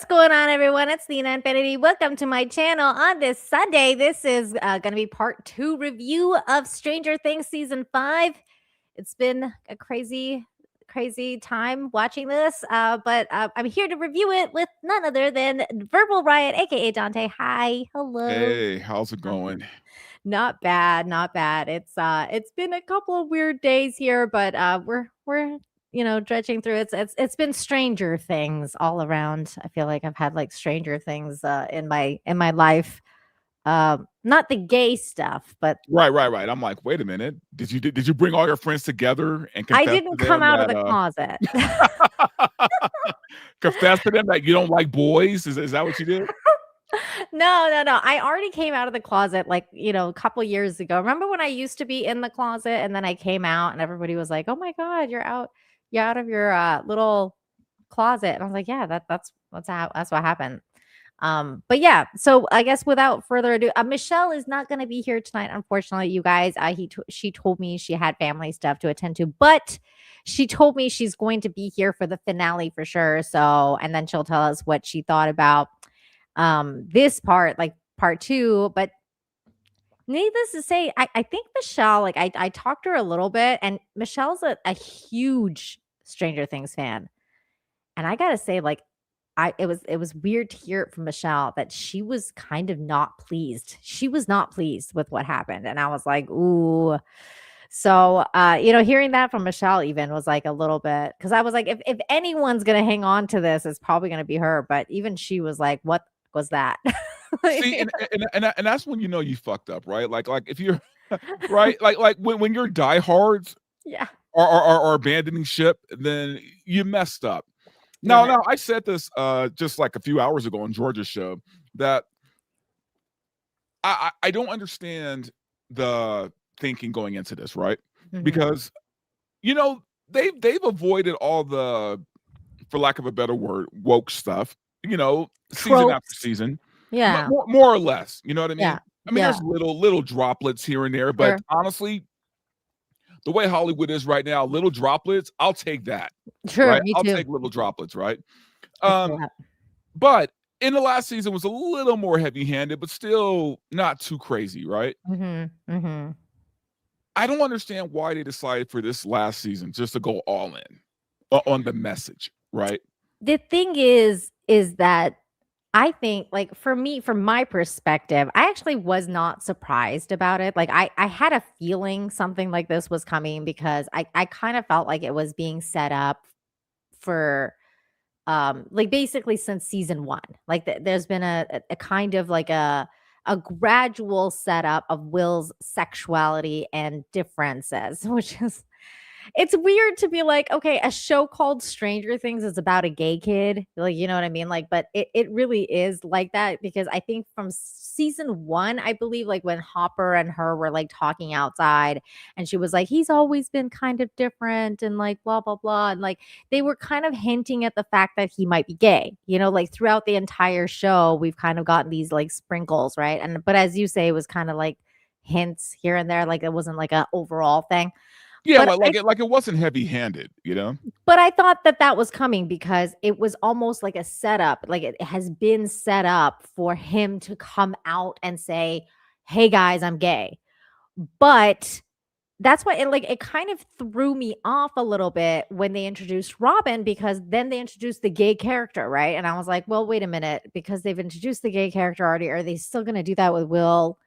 What's going on, everyone? It's Nina Infinity. Welcome to my channel on this Sunday. This is going to be part 2 review of Stranger Things Season 5. It's been a crazy time watching this, but I'm here to review it with none other than Verbal Riot, aka Dante. Hi, hello. Hey, how's it going? Not bad, not bad. It's been a couple of weird days here, but we're dredging through. It's been Stranger Things all around. I feel like I've had like Stranger Things in my life. Not the gay stuff, but Right. I'm like, wait a minute. Did you bring all your friends together and I confess to didn't come them out of that the closet. confess to them that you don't like boys? Is that what you did? No. I already came out of the closet like, a couple years ago. Remember when I used to be in the closet and then I came out and everybody was like, "Oh my God, you're out of your little closet." And I was like, "Yeah, that's what happened." But yeah, so I guess without further ado, Michelle is not going to be here tonight, unfortunately, you guys. She told me she had family stuff to attend to, but she told me she's going to be here for the finale for sure. So, and then she'll tell us what she thought about this part, like part 2. But needless to say, I think Michelle, like I talked to her a little bit, and Michelle's a huge Stranger Things fan. And I gotta say, like, it was weird to hear it from Michelle that she was kind of not pleased. She was not pleased with what happened. And I was like, ooh. So hearing that from Michelle even was like a little bit, because I was like, if anyone's gonna hang on to this, it's probably gonna be her. But even she was like, what was that? See, and that's when you know you fucked up, right? Like if you're right, like when you're diehards Yeah. are abandoning ship, then you messed up. Yeah. No, I said this just like a few hours ago on Georgia's show that I don't understand the thinking going into this, right? Mhm. Because they've avoided all the, for lack of a better word, woke stuff, season after Tropes. season, Yeah. more or less. You know what I Yeah. mean? I mean, Yeah. there's little droplets here and there, but Sure. honestly, the way Hollywood is right now, little droplets, I'll take that. Sure. Right? Me I'll too. take little droplets, right? I feel Um, that. but in the last season was a little more heavy-handed, but still not too crazy, right? Mhm. I don't understand why they decided for this last season just to go all in on the message, right? The thing is that I think, like, for me, from my perspective, I actually was not surprised about it. Like, I had a feeling something like this was coming because I kind of felt like it was being set up for like basically since season 1. Like there's been a kind of like a gradual setup of Will's sexuality and differences, which is, it's weird to be like, okay, a show called Stranger Things is about a gay kid. Like, you know what I mean? Like, but it really is like that because I think from season 1, I believe, like when Hopper and her were like talking outside and she was like, he's always been kind of different and like blah, blah, blah. And like they were kind of hinting at the fact that he might be gay, like throughout the entire show, we've kind of gotten these like sprinkles, right? But as you say, it was kind of like hints here and there. Like it wasn't like an overall thing. Yeah, But like it wasn't heavy-handed, you know? But I thought that that was coming because it was almost like a setup. Like it has been set up for him to come out and say, "Hey guys, I'm gay." But that's why it kind of threw me off a little bit when they introduced Robin, because then they introduced the gay character, right? And I was like, "Well, wait a minute, because they've introduced the gay character already, are they still going to do that with Will?"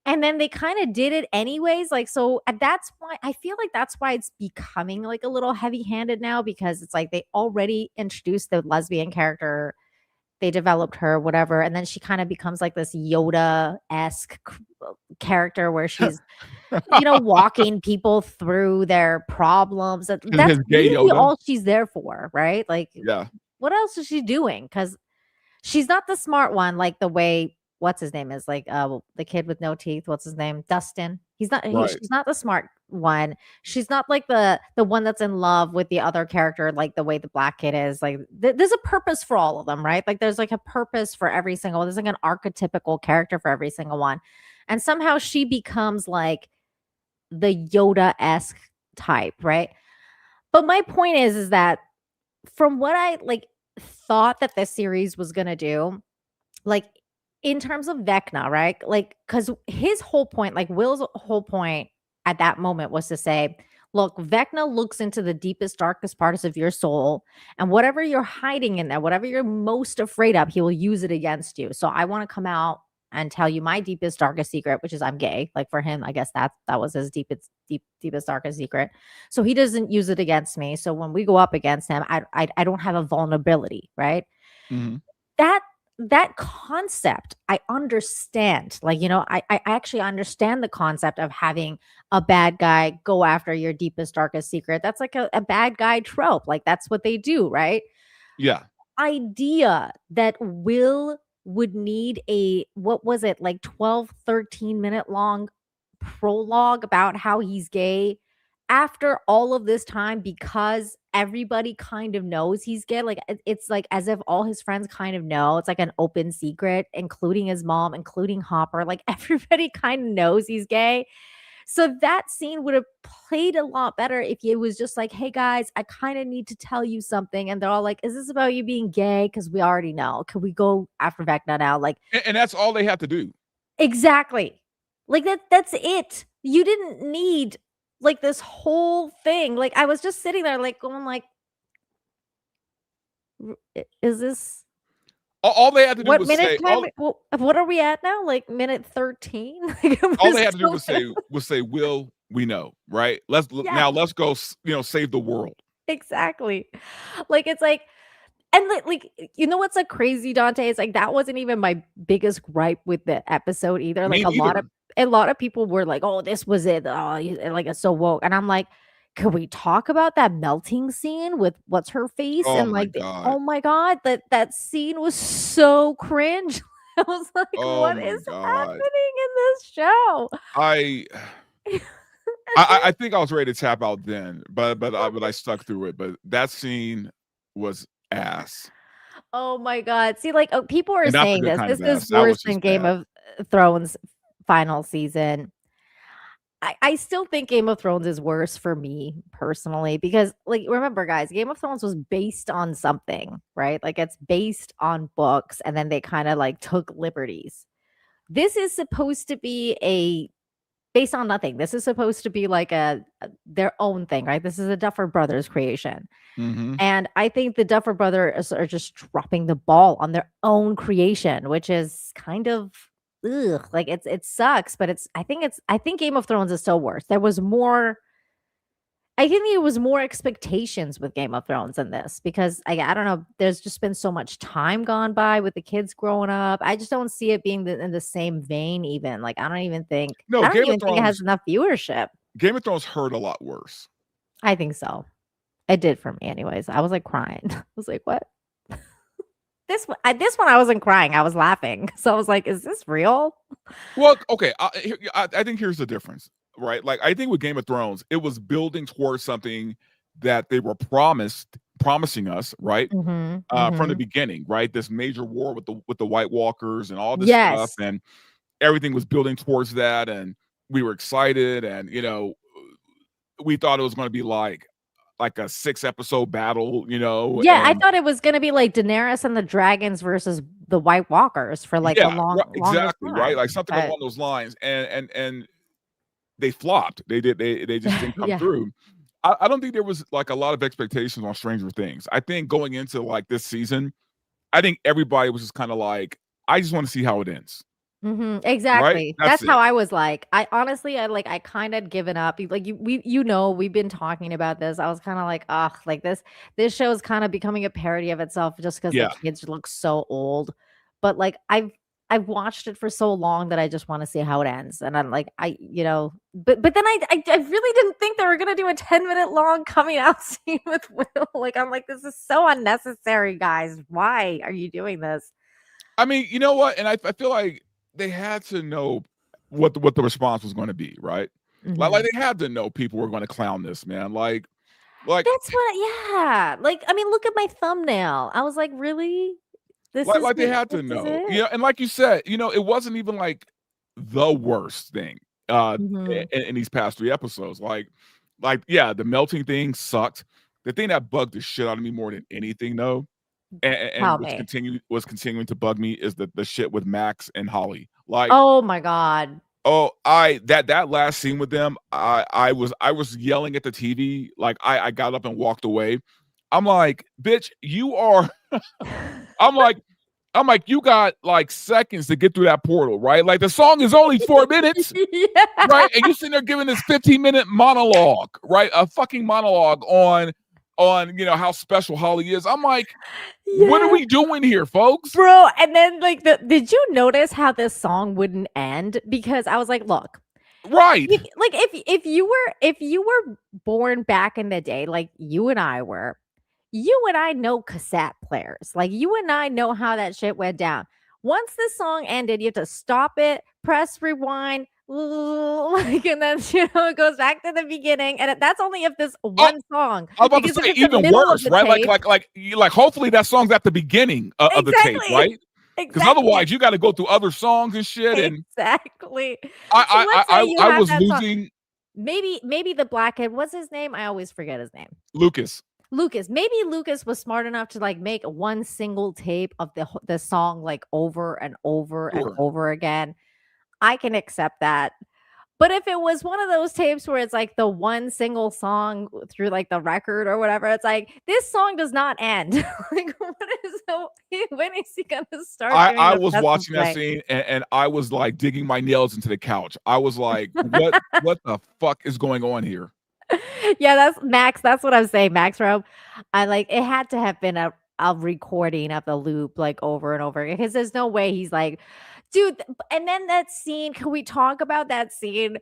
And then they kinda did it anyways, like, so that's why I feel like that's why it's becoming, like, a little heavy-handed now, because it's like they already introduced the lesbian character, they developed her, whatever, and then she kinda becomes, like, this Yoda-esque character where she's, walking people through their problems, that's His gay really Yoda. all she's there for, right? Like, Yeah. what else is she doing? Because she's not the smart one, like the way what's his name is, like, the kid with no teeth, what's his name? Dustin. Right. She's not the smart one. She's not like the one that's in love with the other character, like the way the black kid is. Like there's a purpose for all of them, right? Like there's like a purpose for every single one. There's like an archetypical character for every single one. And somehow she becomes like the Yoda-esque type, right? But my point is that from what I like, thought that this series was gonna do, like, in terms of Vecna, right? Like, because his whole point, like, Will's whole point at that moment was to say, "Look, Vecna looks into the deepest, darkest parts of your soul, and whatever you're hiding in there, whatever you're most afraid of, he will use it against you. So I wanna come out and tell you my deepest, darkest secret, which is I'm gay." Like, for him, I guess that was his deepest, darkest secret. So he doesn't use it against me. So when we go up against him, I don't have a vulnerability, right? Mhm. That that concept I understand. Like, I actually understand the concept of having a bad guy go after your deepest, darkest secret. That's like a bad guy trope. Like, that's what they do, right? Yeah. Idea that Will would need a, what was it, like 12, 13-minute long prologue about how he's gay after all of this time, because everybody kind of knows he's gay. Like, it's like as if all his friends kind of know. It's like an open secret, including his mom, including Hopper. Like, everybody kind of knows he's gay. So that scene would have played a lot better if it was just like, "Hey guys, I kind of need to tell you something." And they're all like, "Is this about you being gay? Because we already know. Can we go after Vecna now?" Like, And that's all they have to do. exactly. Like, that's it. You didn't need like this whole thing. Like, I was just sitting there like going like, Is this All they had to do what was minute say time? What are we at now? Like minute 13?" Like, it all they was had to do so was say, "Will, we know," right? yeah, Now let's go, save the world. exactly. Like, it's like, and what's like crazy, Dante? Is like that wasn't even my biggest gripe with the episode either. Me Like, neither. a lot of people were like, "Oh, this was it. Oh, like it's so woke." And I'm like, "Could we talk about that melting scene with what's her face?" Oh And my like, god. oh my god, that scene was so cringe. I was like, Oh "What my is god. happening in this show?" I And then I think I was ready to tap out then, but I stuck through it, but that scene was ass, oh my god. See, like, people are and not the saying good this. kind This of is ass. That worse was than just Game bad. of Thrones final season. I still think Game of Thrones is worse for me personally because, like, remember, guys, Game of Thrones was based on something, right? Like, it's based on books, and then they kind of like took liberties. This is supposed to be a based on nothing. This is supposed to be like their own thing, right? This is a Duffer Brothers creation. Mhm. And I think the Duffer Brothers are just dropping the ball on their own creation, which is kind of ugh. Like, it sucks, but I think Game of Thrones is still worse. There was more. I think there was more expectations with Game of Thrones than this because I don't know. There's just been so much time gone by with the kids growing up. I just don't see it being in the same vein. Even like No, I don't even think it has enough viewership. Game of Thrones hurt a lot worse. I think so. It did for me, anyways. I was like crying. I was like, "What?" This one I wasn't crying, I was laughing. So I was like, "Is this real?" Well, okay, I think here's the difference, right? Like, I think with Game of Thrones, it was building towards something that they were promising us, right? Mhm, From the mhm. beginning, right? This major war with the White Walkers and all this stuff, Yes. and everything was building towards that, and we were excited, and we thought it was going to be like a 6 episode battle, Yeah, I and thought it was gonna be like Daenerys and the dragons versus the White Walkers for like the yeah, longest exactly, right, time, like something but along those lines, and they flopped. They just didn't come yeah. through. I don't think there was like a lot of expectations on Stranger Things. I think going into like this season, I think everybody was just kind of like, I just want to see how it ends, Mhm, right? exactly. That's That's how it. I was like. I honestly, I kinda given up. Like, we've been talking about this. I was kinda like, "Ugh, like this show is kinda becoming a parody of itself just because the Yeah. kids look so old." But, like, I've watched it for so long that I just wanna see how it ends, and I'm like, but then I really didn't think they were gonna do a 10-minute long coming out scene with Will. Like, I'm like, "This is so unnecessary, guys. Why are you doing this?" I mean, you know what? And I feel like they had to know what the response was going to be, right? Like Mhm. they had to know people were going to clown this man. Like That's what yeah, like, I mean, look at my thumbnail. I was like, "Really? they had This to is know. it?" And like you said, it wasn't even like the worst thing Mhm. in these past 3 episodes. Yeah, the melting thing sucked. The thing that bugged the shit out of me more than anything, though, and Tell which me. was continuing to bug me is the shit with Max and Holly. Like, Oh my God. oh, that last scene with them, I was yelling at the TV. Like, I got up and walked away. I'm like, bitch, you are. I'm like, you got like seconds to get through that portal, right? Like the song is only 4 minutes, Yeah. right? And you sitting there giving this 15-minute monologue, right? A fucking monologue on how special Holly is. I'm like, what are Yeah. we doing here, folks? Bro, and then like did you notice how this song wouldn't end? Because I was like, look, Right. like if you were born back in the day, like you and I were, you and I know cassette players. Like you and I know how that shit went down. Once the song ended, you have to stop it, press rewind, like, and then it goes back to the beginning. And that's only if this one song. I was about Because to if say it's the even middle of worse, the right? tape, Like hopefully that song's at the beginning of the tape, exactly. right? Because Exactly. otherwise you got to go through other songs and shit. And Exactly. So I let's say I you I, I have was that song. losing Maybe the blackhead. What's his name? I always forget his name. Lucas. Lucas. Maybe Lucas was smart enough to like make one single tape of the song like over and over and Sure. over again. I can accept that. But if it was one of those tapes where it's like the one single song through like the record or whatever, it's like this song does not end. Like, when is he gonna start doing I the was Pretzels watching that thing? scene and I was like digging my nails into the couch. I was like, what the fuck is going on here? Yeah, that's Max. That's what I'm saying, Max Rome. I like it had to have been a recording of the loop like over and over because there's no way he's like, dude. And then that scene, can we talk about that scene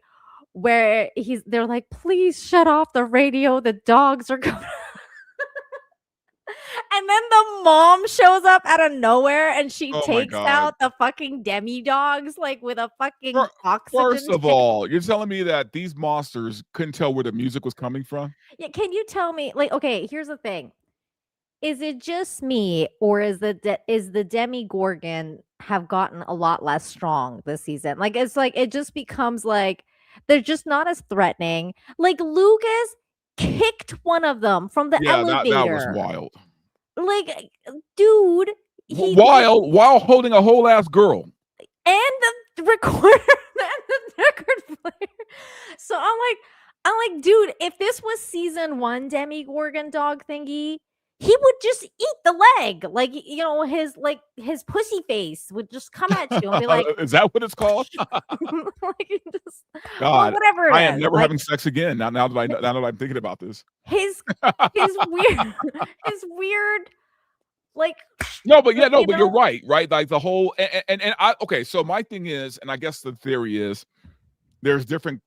where they're like, please shut off the radio, the dogs are coming. And then the mom shows up out of nowhere and she Oh my takes god. out the fucking demi dogs like with a fucking First oxygen of tank. all, you're telling me that these monsters couldn't tell where the music was coming from? Yeah, can you tell me, like, okay, here's the thing. Is it just me, or is the Demigorgon have gotten a lot less strong this season? Like, it's like it just becomes like they're just not as threatening. Like Lucas kicked one of them from the Yeah, that was elevator. wild. Like, dude, While holding a whole ass girl. and the recorder and the record player. So I'm like, dude, if this was season 1 Demigorgon dog thingy, he would just eat the leg. Like, his pussy face would just come at you and be like, Is that what it's called? like just, well, God, whatever it I am is. never Like having sex again. Now that I'm thinking about this. his weird his weird like No, but yeah, no, you but you're know right? Like the whole and I okay. So my thing is, and I guess the theory is, there's different,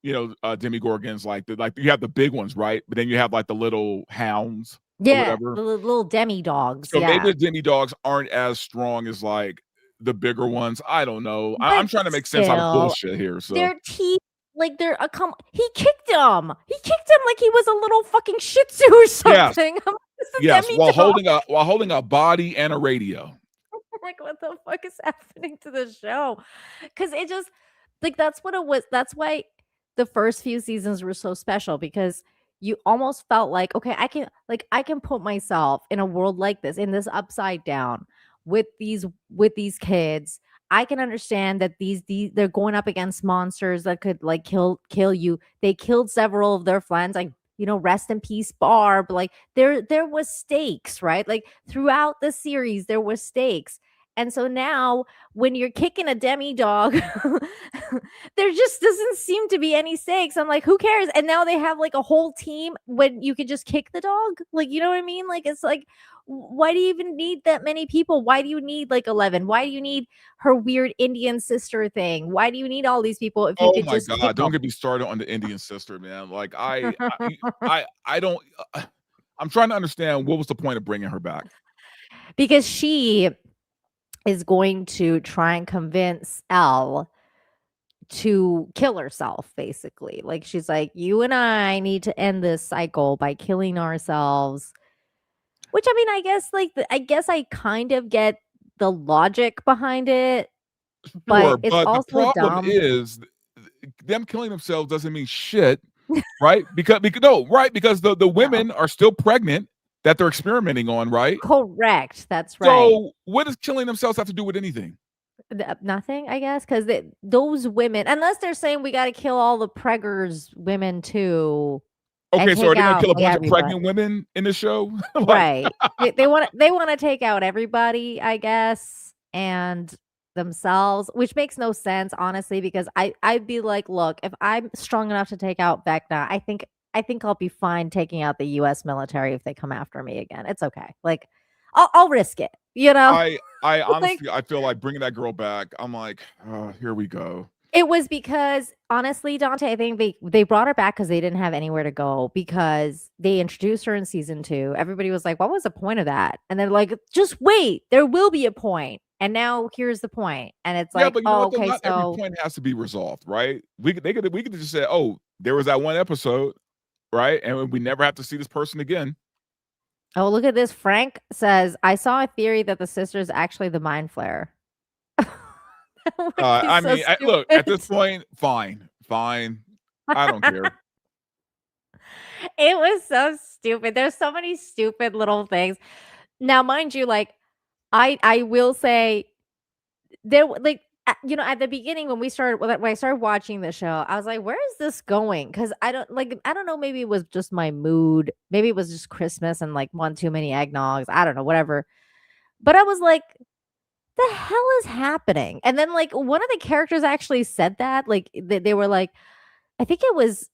demigorgons. Like you have the big ones, right? But then you have like the little hounds or yeah, whatever. the little demi dogs. So maybe Yeah. the demi dogs aren't as strong as like the bigger ones. I don't know. I'm But trying to make sense out of still, bullshit here. So their teeth, like they're a he kicked him. He kicked him like he was a little fucking shih tzu or yes, something. I'm like, this is yes, demi while dog. holding a body and a radio. Like, what the fuck is happening to the show? Because it just like that's what it was. That's why the first few seasons were so special because you almost felt like, okay, I can put myself in a world like this, in this upside down with these kids. I can understand that these they're going up against monsters that could like kill you. They killed several of their friends, like, rest in peace, Barb. Like there was stakes, right? Like throughout the series, there was stakes. And so now when you're kicking a demi dog, there just doesn't seem to be any stakes. I'm like, who cares? And now they have like a whole team when you could just kick the dog. Like, you know what I mean? Like, it's like, why do you even need that many people? Why do you need like 11? Why do you need her weird Indian sister thing? Why do you need all these people if you Oh could my just kick god! Don't them? get me started on the Indian sister, man. Like I don't. I'm trying to understand what was the point of bringing her back. Because she is going to try and convince Elle to kill herself, basically. Like, she's like, you and I need to end this cycle by killing ourselves. Which, I mean, I guess I kind of get the logic behind it, but Sure, it's but the also problem dumb. is them killing themselves doesn't mean shit, right? Because no, right? Because the No. women are still pregnant, that they're experimenting on, right? Correct. That's right. So what does killing themselves have to do with anything? Nothing, I guess, because those women, unless they're saying we got to kill all the preggers women too, and Okay, so are take they gonna out kill a like bunch of everybody. pregnant women in the show? Like, Right. They want to take out everybody, I guess, and themselves, which makes no sense, honestly, because I'd be like, look, if I'm strong enough to take out Vecna, I think I'll be fine taking out the US military if they come after me again. It's okay. Like I'll risk it, you know? I Like honestly, I feel like bringing that girl back, I'm like, "Oh, here we go." it was because honestly, Dante, I think they brought her back because they didn't have anywhere to go because they introduced her in season 2. Everybody was like, "What was the point of that?" And they're like, "Just wait, there will be a point." And now here's the point. And it's Yeah, like, but you know "Oh, what though? okay, Not every so point has to be resolved, right? We could just say, "Oh, there was that one episode, right? And we never have to see this person again." oh, look at this. Frank says, "I saw a theory that the sister is actually the mind flayer." That would be I so mean, look, at this stupid. point, fine, fine. I don't care. It was so stupid. There's so many stupid little things. Now, mind you, like I will say like at the beginning when I started watching the show, I was like, where is this going? Because I don't know, maybe it was just my mood, maybe it was just Christmas and like one too many eggnogs, I don't know, whatever. But I was like, the hell is happening? And then like one of the characters actually said that, like they were like, I think it was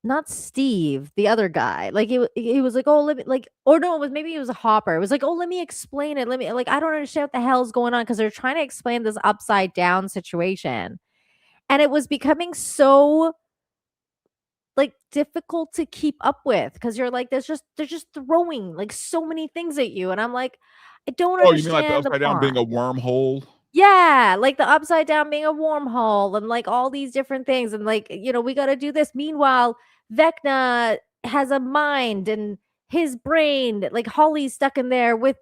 not Steve, the other guy. Like he was like, "Oh, let me like," or no, maybe it was a Hopper. It was like, "Oh, let me explain it. Let me like I don't understand what the hell's going on," because they're trying to explain this upside down situation. And it was becoming so like difficult to keep up with because you're like, they're just throwing like so many things at you. And I'm like, I don't Oh, you mean like the understand the upside down plot. being a wormhole? Yeah, like the upside down being a wormhole and like all these different things. And like, we got to do this. Meanwhile, Vecna has a mind and his brain, like Holly's stuck in there with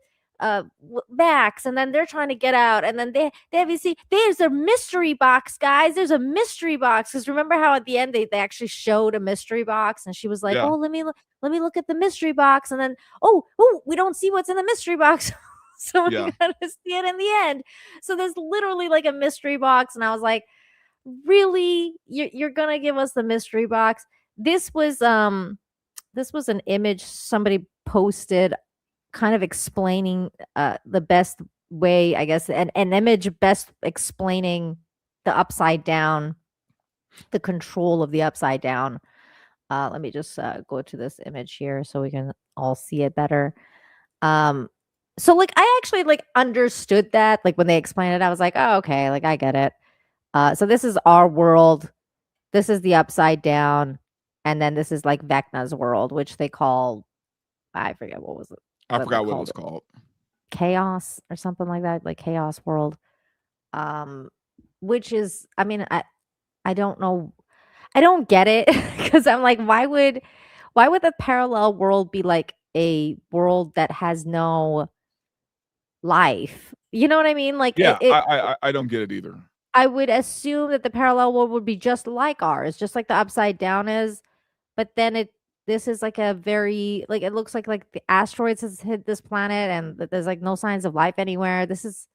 Max, and then they're trying to get out. And then they have you see, there's a mystery box, guys. There's a mystery box. Because remember how at the end they actually showed a mystery box, and she was like, Yeah, "Oh, let me look at the mystery box," and then oh, we don't see what's in the mystery box. So we yeah. gotta see it in the end. So there's literally like a mystery box, and I was like, "Really? You're gonna give us the mystery box?" This was this was an image somebody posted, kind of explaining the best way, I guess, an image best explaining the upside down, the control of the upside down. Let me just go to this image here so we can all see it better. Um, so like I actually like understood that. Like when they explained it, I was like, oh, okay, like I get it. So this is our world. This is the upside down, and then this is like Vecna's world, which they call, I forget I what they forgot what it called was it, called. chaos or something like that, like chaos world. Um, which is, I mean, I don't know, I don't get it because I'm like, why would the parallel world be like a world that has no life? You know what I mean? Like Yeah, I don't get it either. I would assume that the parallel world would be just like ours, just like the upside down is, but then this is like a very like it looks like the asteroids has hit this planet and that there's like no signs of life anywhere. This is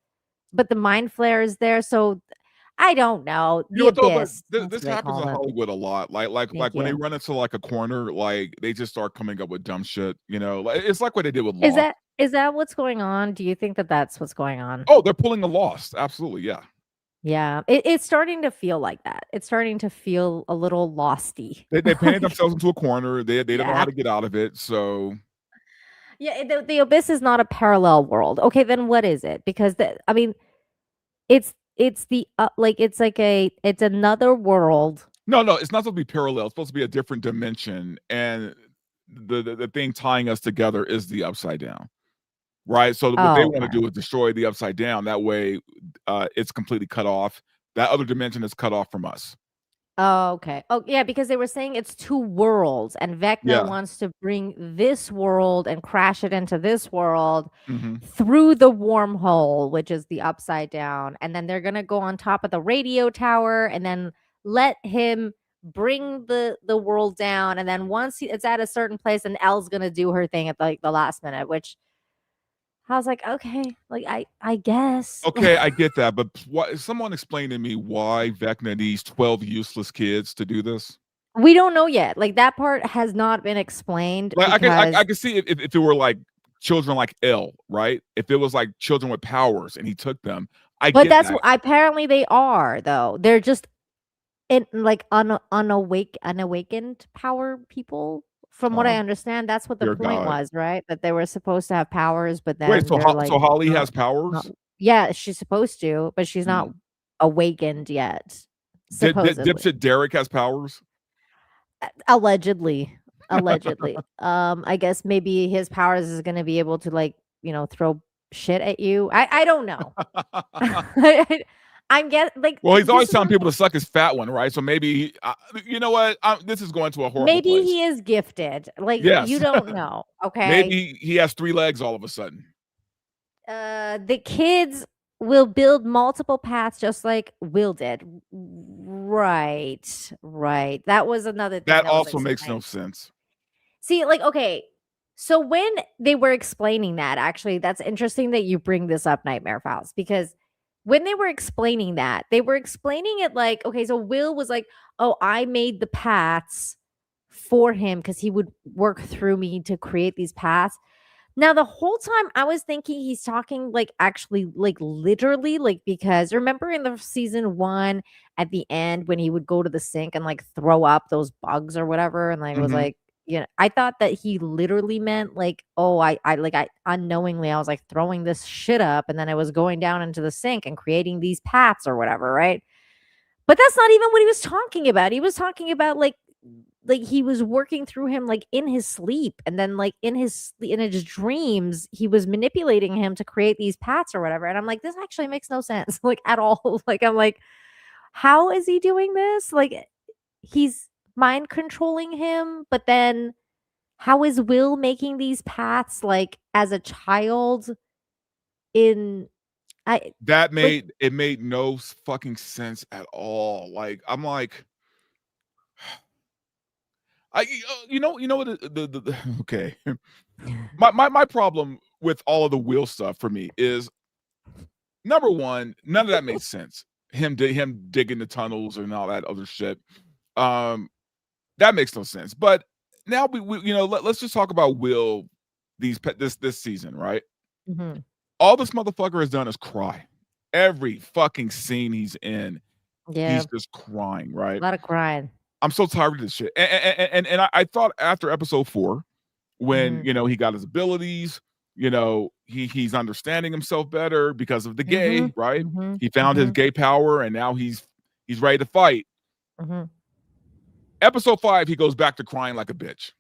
but the mind flare is there, so I don't know. You know The what though? But abyss. That's this what they happens call in it. Hollywood a lot. Like Thank when they you. run into like a corner, like they just start coming up with dumb shit. You know, like, it's like what they did with Is Lost. that what's going on? Do you think that that's what's going on? Oh, they're pulling a Lost. Absolutely, yeah. Yeah, it's starting to feel like that. It's starting to feel a little losty. They painted Like, themselves into a corner. They don't know how yeah. to get out of it. So Yeah, the abyss is not a parallel world. Okay, then what is it? Because I mean, it's the like it's another world. no, it's not supposed to be parallel. It's supposed to be a different dimension, and the thing tying us together is the upside down, right? So what they Oh, want to okay. do is destroy the upside down. That way, it's completely cut off. That other dimension is cut off from us. Oh, okay. Oh, yeah, because they were saying it's two worlds, and Vecna Yeah. wants to bring this world and crash it into this world Hmm. through the wormhole, which is the upside down. And then they're going to go on top of the radio tower and then let him bring the world down, and then once it's at a certain place, and Elle's gonna do her thing at like the last minute, which I was like, okay, like I guess. Okay, I get that, but what someone explain to me why Vecna needs 12 useless kids to do this? We don't know yet. Like that part has not been explained Like, I because could see if it were, like, children like Elle, right? If it was, like, children with powers and he took them, I but get that's that. what apparently they are though. They're just in like unawakened power people. From what I Oh, understand, that's what the dear point God. was, right? That they were supposed to have powers, but Wait, then so they're like Holly not has not powers? yeah, she's supposed to, but she's not Mm. awakened yet, Did supposedly. dipshit Derek has powers? Allegedly. Allegedly. I guess maybe his powers is gonna be able to like, throw shit at you. I don't know. I'm get like Well, he's this always is what telling I'm people to suck his fat one, right? So maybe, you know what? This is going to a horrible maybe place. he is gifted. Like you Yes. don't know, okay? Maybe he has 3 legs all of a sudden. The kids will build multiple paths just like Will did. Right. Right. That was another thing That that was also makes no explained. sense. See, like, okay. So when they were explaining that, actually, that's interesting that you bring this up, Nightmare Files, because when they were explaining that, they were explaining it like, okay, so Will was like, oh, I made the paths for him because he would work through me to create these paths. Now, the whole time I was thinking he's talking like actually, like literally, like because remember in the season one at the end when he would go to the sink and like throw up those bugs or whatever, and like it was Mhm. like, I thought that he literally meant like, oh, I unknowingly I was like throwing this shit up and then I was going down into the sink and creating these paths or whatever, right? But that's not even what he was talking about. He was talking about like he was working through him like in his sleep, and then like in his dreams he was manipulating him to create these paths or whatever, and I'm like, this actually makes no sense like at all. Like I'm like, how is he doing this? Like he's mind controlling him, but then how is Will making these paths like as a child in I That like made no fucking sense at all. Like, I'm like, you know what the okay. My problem with all of the Will stuff for me is, number 1, none of that made sense. Him digging the tunnels and all that other shit. Um, that makes no sense. But now let's just talk about Will this season, right? Mhm. All this motherfucker has done is cry. Every fucking scene he's in, Yeah, he's just crying, a right? lot of crying. I'm so tired of this shit. And I thought after episode 4, when Mhm. he got his abilities, he's understanding himself better because of the Mhm. gay, right? Mhm. He found his Mhm. gay power and now he's ready to fight. Mhm. Episode 5, he goes back to crying like a bitch.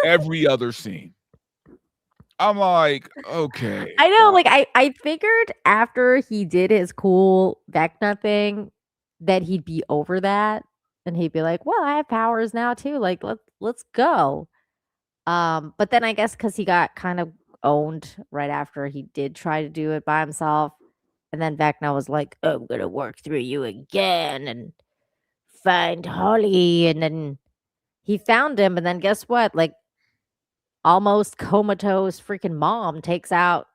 Every other scene. I'm like, okay, I know, fine. like I figured after he did his cool Vecna thing that he'd be over that and he'd be like, "Well, I have powers now too. Like let's go." But then I guess cuz he got kind of owned right after he did try to do it by himself, and then Vecna was like, "I'm going to work through you again and find Holly." And then he found him, and then guess what? Like almost comatose freaking mom takes out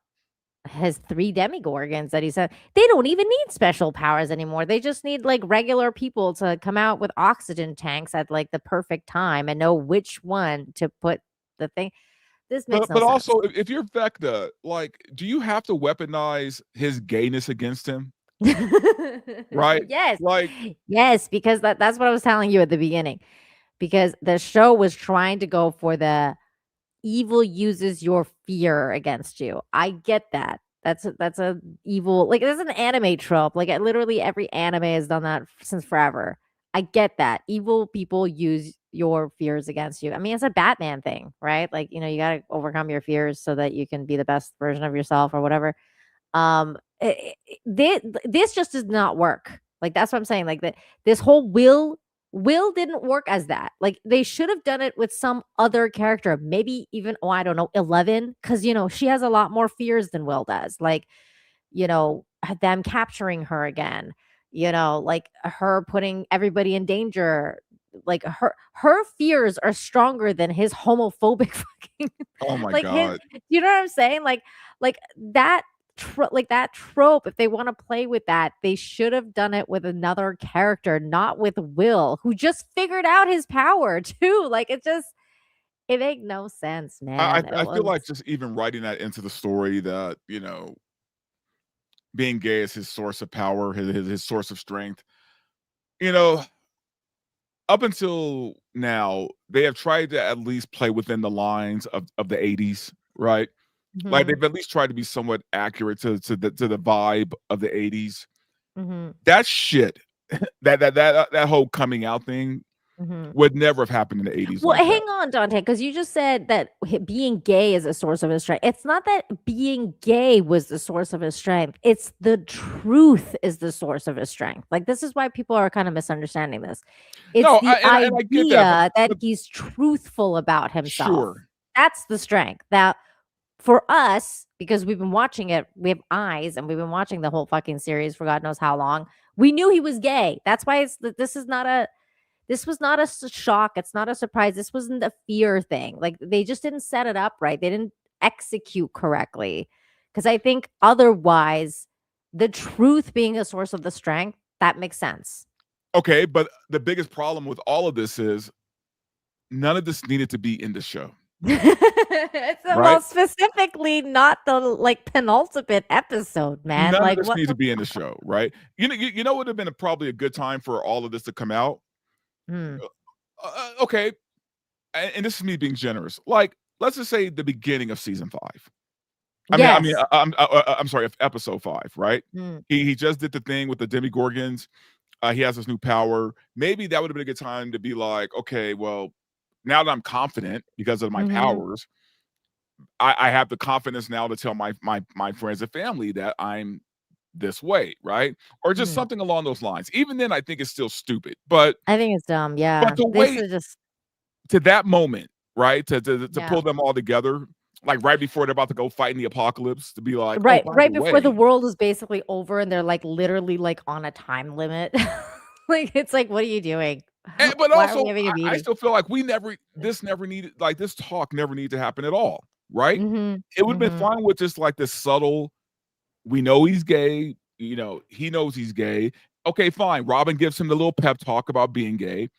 his 3 demigorgons that he said they don't even need special powers anymore. They just need like regular people to come out with oxygen tanks at like the perfect time and know which one to put the thing. This makes no But sense. also, if you're Vecna, like, do you have to weaponize his gayness against him? Right? Yes. Like, Yes, because that's what I was telling you at the beginning. Because the show was trying to go for the evil uses your fear against you. I get that. That's a evil like there's an anime trope. Like literally every anime has done that since forever. I get that. Evil people use your fears against you. I mean, it's a Batman thing, right? Like, you got to overcome your fears so that you can be the best version of yourself or whatever. This just does not work. Like that's what I'm saying. Like that this whole Will didn't work as that. Like they should have done it with some other character, maybe even I don't know, 11, cuz she has a lot more fears than Will does. Like, them capturing her again. like her putting everybody in danger. Like her fears are stronger than his homophobic fucking Oh my like his god. you know what I'm saying? Like that like that trope, if they want to play with that, they should have done it with another character, not with Will, who just figured out his power too. Like it made no sense, I man. It I feel was like just even writing that into the story that, being gay is his source of power, his source of strength. You know, up until now, they have tried to at least play within the lines of the 80s, right? Like, mhm, they've at least tried to be somewhat accurate to the vibe of the 80s. mhm, That shit, that whole coming out thing mhm. would never have happened in the 80s Well, like hang that. on, Dante, because you just said that being gay is a source of his strength. It's not that being gay was the source of his strength. It's the truth is the source of his strength. Like, this is why people are kind of misunderstanding this. It's No, the I get that, idea that but he's truthful about himself. sure. That's the strength. Now, for us, because we've been watching it, we have eyes and we've been watching the whole fucking series for God knows how long. We knew he was gay. That's why this was not a shock. It's not a surprise. This wasn't a fear thing. Like they just didn't set it up right. They didn't execute correctly. Because I think otherwise, the truth being a source of the strength, that makes sense. Okay, but the biggest problem with all of this is none of this needed to be in the show, Well, right? specifically, not the like penultimate episode, man. None of Like this what needs the to be in the show, right? You know what would have been probably a good time for all of this to come out? hmm. Okay, and this is me being generous. Like, let's just say the beginning of season 5. Yes. I'm sorry, episode 5, right? Mm, He just did the thing with the Demigorgons. He has this new power. Maybe that would have been a good time to be like, okay, well, now that I'm confident because of my mhm, powers, I have the confidence now to tell my friends and family that I'm this way, right? Or just mhm. something along those lines. Even then, I think it's still stupid. But I think it's dumb. but Yeah. to This wait is just to that moment, right? To yeah. pull them all together, like right before they're about to go fight in the apocalypse, to be like, oh, Right, by the right before the way. world is basically over and they're, like, literally, like, on a time limit. Like, it's like, "What are you doing? But Why are we also, having a I meeting?" still feel like this never needed, like, this talk never needed to happen at all, right? Mhm, It would have been mhm, fine with just like this subtle, we know he's gay, he knows he's gay. Okay, fine. Robin gives him the little pep talk about being gay.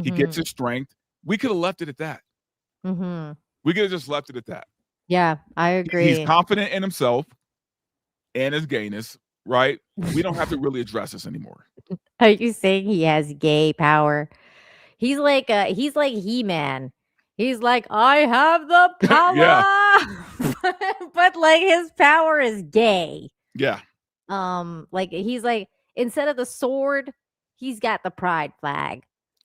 He gets mhm, his strength. We could have left it at that. mhm. We could have just left it at that. Yeah, I He's agree. confident in himself and his gayness, right? We don't have to really address this anymore. Are you saying he has gay power? He's like He-Man. He's like, "I have the Yeah, power!" But, like, his power is gay. yeah, Like, he's like instead of the sword, he's got the pride flag.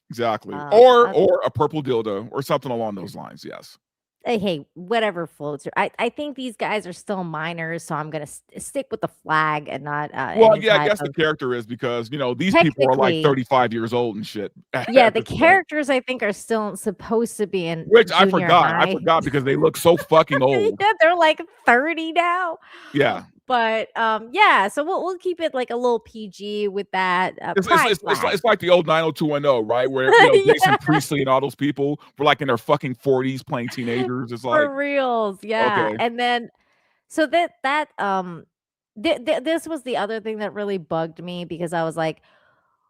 exactly. Um, Or uh, or a purple dildo or something along those lines. Yes. hey, whatever floats your I think these guys are still minors, so I'm gonna stick with the flag and not Well, any yeah, I type guess the of character is because, these people are like technically. 35 years old and shit Yeah, at the this point. characters I think are still supposed to be in Which I junior forgot. I high. forgot because they look so fucking old. Yeah, they're like 30 now. Yeah. But yeah, so we'll keep it like a little PG with that It's pride it's it's like flag. it's like the old 90210, right? Where, Jason Yeah. Priestley and all those people were like in their fucking 40s playing teenagers. It's like, For reals, yeah, okay. and then so this was the other thing that really bugged me because I was like,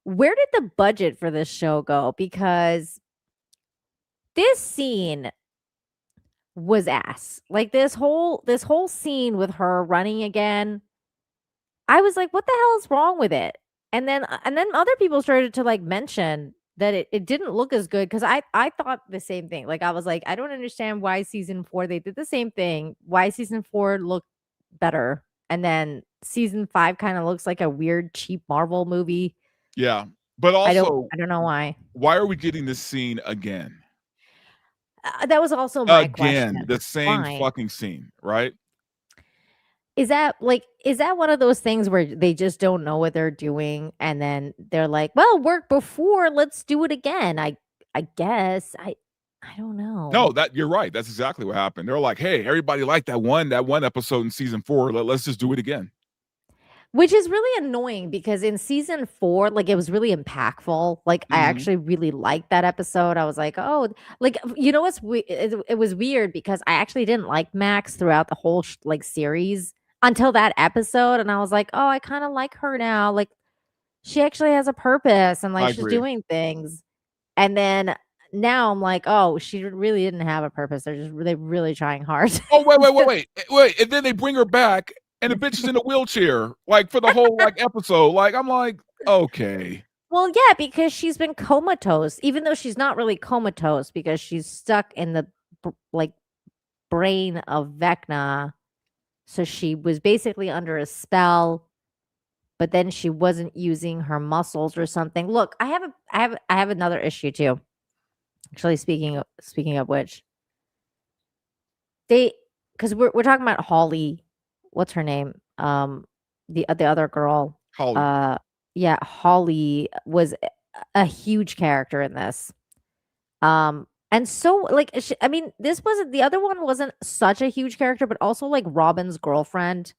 "Where did the budget for this show go?" Because this scene was ass. Like, this whole scene with her running again, I was like, "What the hell is wrong with it?" And then other people started to, like, mention that it didn't look as good because I thought the same thing. Like, I was like, "I don't understand why season 4 they did the same thing. Why season 4 looked better, and then season 5 kinda looks like a weird, cheap Marvel movie." Yeah. But I don't also, I don't know why. why are we getting this scene again? That was also my Again, question. the same Why? fucking scene, right? Is that one of those things where they just don't know what they're doing and then they're like, "Well, worked before, let's do it again." I guess. I don't No, know. that you're right. That's exactly what happened. They're like, "Hey, everybody liked that one episode in season 4. Let's just do it again." Which is really annoying because in season 4, like, it was really impactful. Like, I Mhm. actually really liked that episode. I was like, "Oh," like, you know what's it was weird because I actually didn't like Max throughout the whole like, series until that episode, and I was like, "Oh, I kinda like her now." Like, she actually has a purpose and, like, I she's agree. doing things. And then now I'm like, "Oh, she really didn't have a purpose. They're really trying hard." Oh, wait, and then they bring her back, and the bitch is in a wheelchair, like, for the whole, like, episode, like, I'm like, "Okay." Well, yeah, because she's been comatose, even though she's not really comatose because she's stuck in the like brain of Vecna. So she was basically under a spell, but then she wasn't using her muscles or something. Look, I have another issue too. Actually, speaking of which, they because we're talking about Holly. What's her name? The other girl. Holly. Uh, yeah, Holly was a huge character in this. And so like I mean, this wasn't the other one wasn't such a huge character, but also like Robin's girlfriend.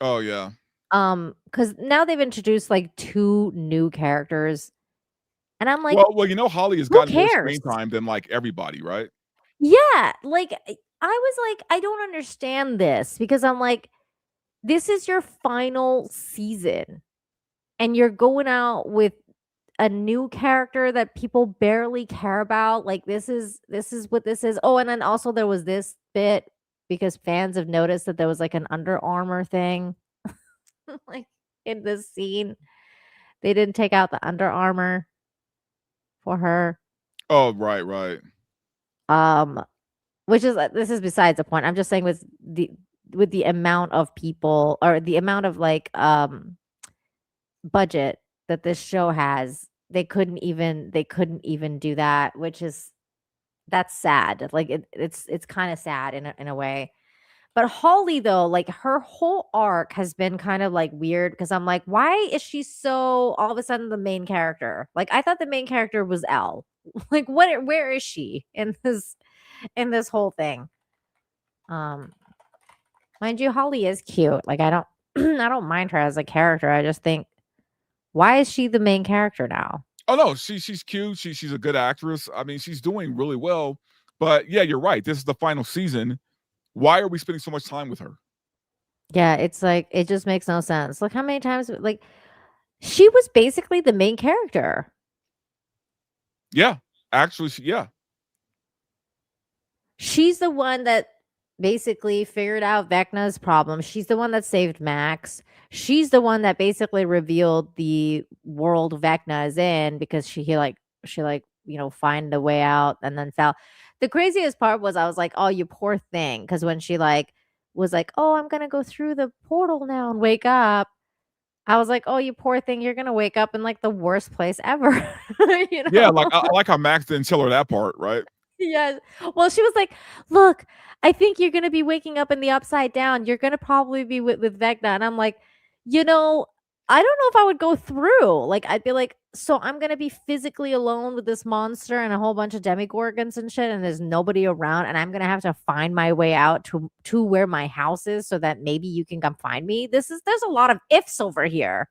Oh, yeah. Because now they've introduced like two new characters, and I'm like, Well, Holly has who gotten more cares? screen time than, like, everybody, right? Yeah, like I was like, I don't understand this because I'm like, this is your final season, and you're going out with a new character that people barely care about. Like this is what this is. Oh, and then also there was this bit because fans have noticed that there was like an Under Armour thing like in this scene. They didn't take out the Under Armour for her. Oh, right, right. Um which is this is besides the point. I'm just saying with the amount of people or the amount of like budget that this show has, they couldn't even do that, which is that's sad. Like it's kind of sad in a way. But Holly though, like her whole arc has been kind of like weird because I'm like, why is she so all of a sudden the main character? Like I thought the main character was Elle. Like where is she in this whole thing? Um Mind you, Holly is cute. Like I don't I don't mind her as a character. I just think why is she the main character now? Oh, no, she's cute, she's a good actress, I mean, she's doing really well, but, yeah, you're right, this is the final season. Why are we spending so much time with her? Yeah, it's like it just makes no sense. Look how many times like she was basically the main character. Yeah, actually, she yeah. She's the one that basically figured out Vecna's problem. She's the one that saved Max. She's the one that basically revealed the world Vecna is in because she like, you know, find a way out and then fell. The craziest part was I was like, "Oh, you poor thing," because when she like was like, "Oh, I'm gonna go through the portal now and wake up," I was like, "Oh, you poor thing, you're gonna wake up in like the worst place ever," you Yeah, know. like, I like how Max didn't tell her that part, right? Yes. Well, she was like, "Look, I think you're gonna be waking up in the upside down. You're gonna probably be with Vecna." And I'm like, you know, I don't know if I would go through. Like, I'd be like, so I'm gonna be physically alone with this monster and a whole bunch of demigorgons and shit, and there's nobody around, and I'm gonna have to find my way out to where my house is so that maybe you can come find me. There's a lot of ifs over here.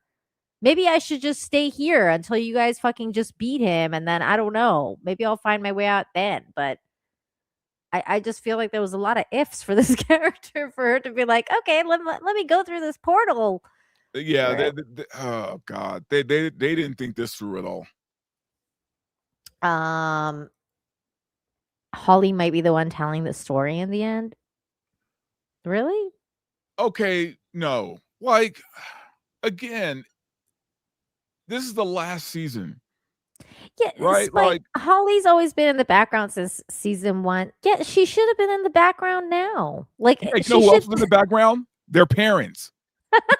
Maybe I should just stay here until you guys fucking just beat him, and then I don't know. Maybe I'll find my way out then. But I just feel like there was a lot of ifs for this character for her to be like, okay, let me go through this portal. Yeah, Right. oh god, they didn't think this through at all. Um, Holly might be the one telling the story in the end. Really? Okay, no, like, again, this is the last season, Yeah, right? Spike. Like, Holly's always been in the background since season 1. Yeah, she should have been in the background now. Like yeah, you know she who should. else was in the background? Their parents,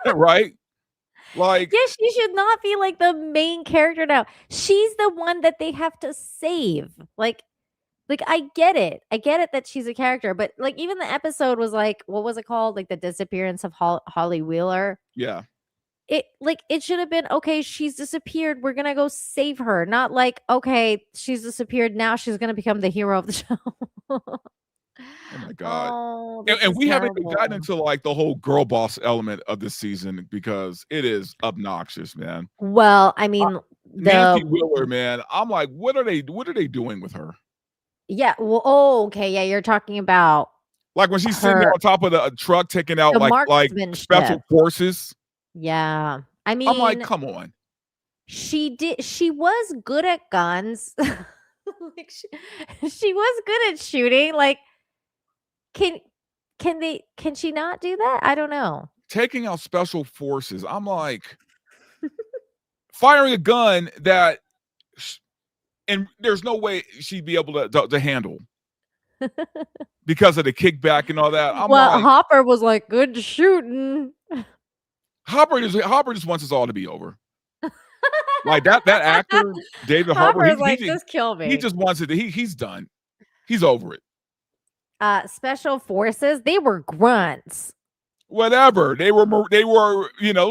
right? Like, Yeah, she should not be like the main character now. She's the one that they have to save. Like I get it. I get it that she's a character, but like even the episode was like, what was it called? Like the disappearance of Holly Wheeler. yeah. It should have been okay, she's disappeared. We're gonna go save her. Not like, okay, she's disappeared. Now she's gonna become the hero of the show. Oh my god. Oh, And, this and is we haven't even gotten terrible. into like the whole girl boss element of this season because it is obnoxious, man. Well, I Uh, mean, Nancy the Wheeler, man, I'm like, what are they doing with her? yeah, well, oh, okay, yeah, you're talking about Like when she's sitting there her on top of the truck taking out the like marksmanship. special forces. Yeah. I I'm like, mean, come on. she was good at guns. Like, she was good at shooting, like, can can she not do that? I don't know. Taking out special forces. I'm like firing a gun that and there's no way she'd be able to handle because of the kickback and all that. I'm Well, like, Hopper was like, "Good shooting." Hopper just wants us all to be over. Like that actor, David Harbour, Hopper's like, "Just kill he me." just wants it. He's done. He's over it. Special forces, they were grunts, Whatever. They were, but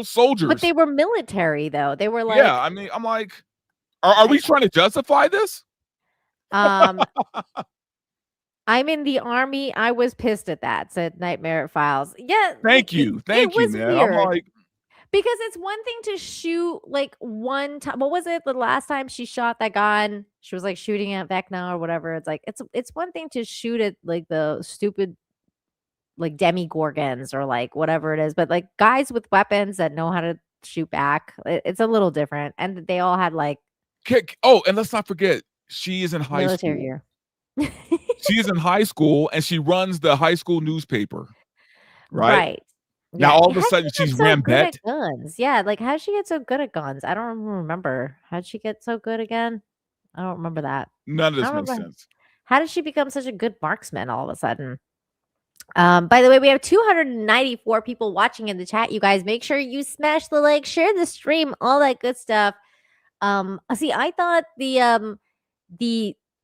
soldiers. they were military though. They were Yeah, like, I mean, I'm like, are I we trying to justify this? um, "I'm in the army, I was pissed at that," said Nightmare Files. Yeah, Thank you. it Thank you, was man. I'm weird. like, Because it's one thing to shoot, like, one time what was it the last time she shot that gun? She was, like, shooting at Vecna or whatever. It's like, it's one thing to shoot at, like, the stupid, like, demigorgons or, like, whatever it is, but, like, guys with weapons that know how to shoot back, it's a little different, and they all had, like, oh, and let's not forget, she is in high military school. gear. She is in high school and she runs the high school newspaper, right? Right. Now Yeah. all of a How'd sudden she get she's so good at Rambette. guns? Yeah, like, how'd she get so good at guns? I don't remember. How'd she get so good again? I don't remember that. None of I this don't makes remember. sense. How did she become such a good marksman all of a sudden? By the way, we have 294 people watching in the chat. You guys, make sure you smash the like, share the stream, all that good stuff. See, I thought the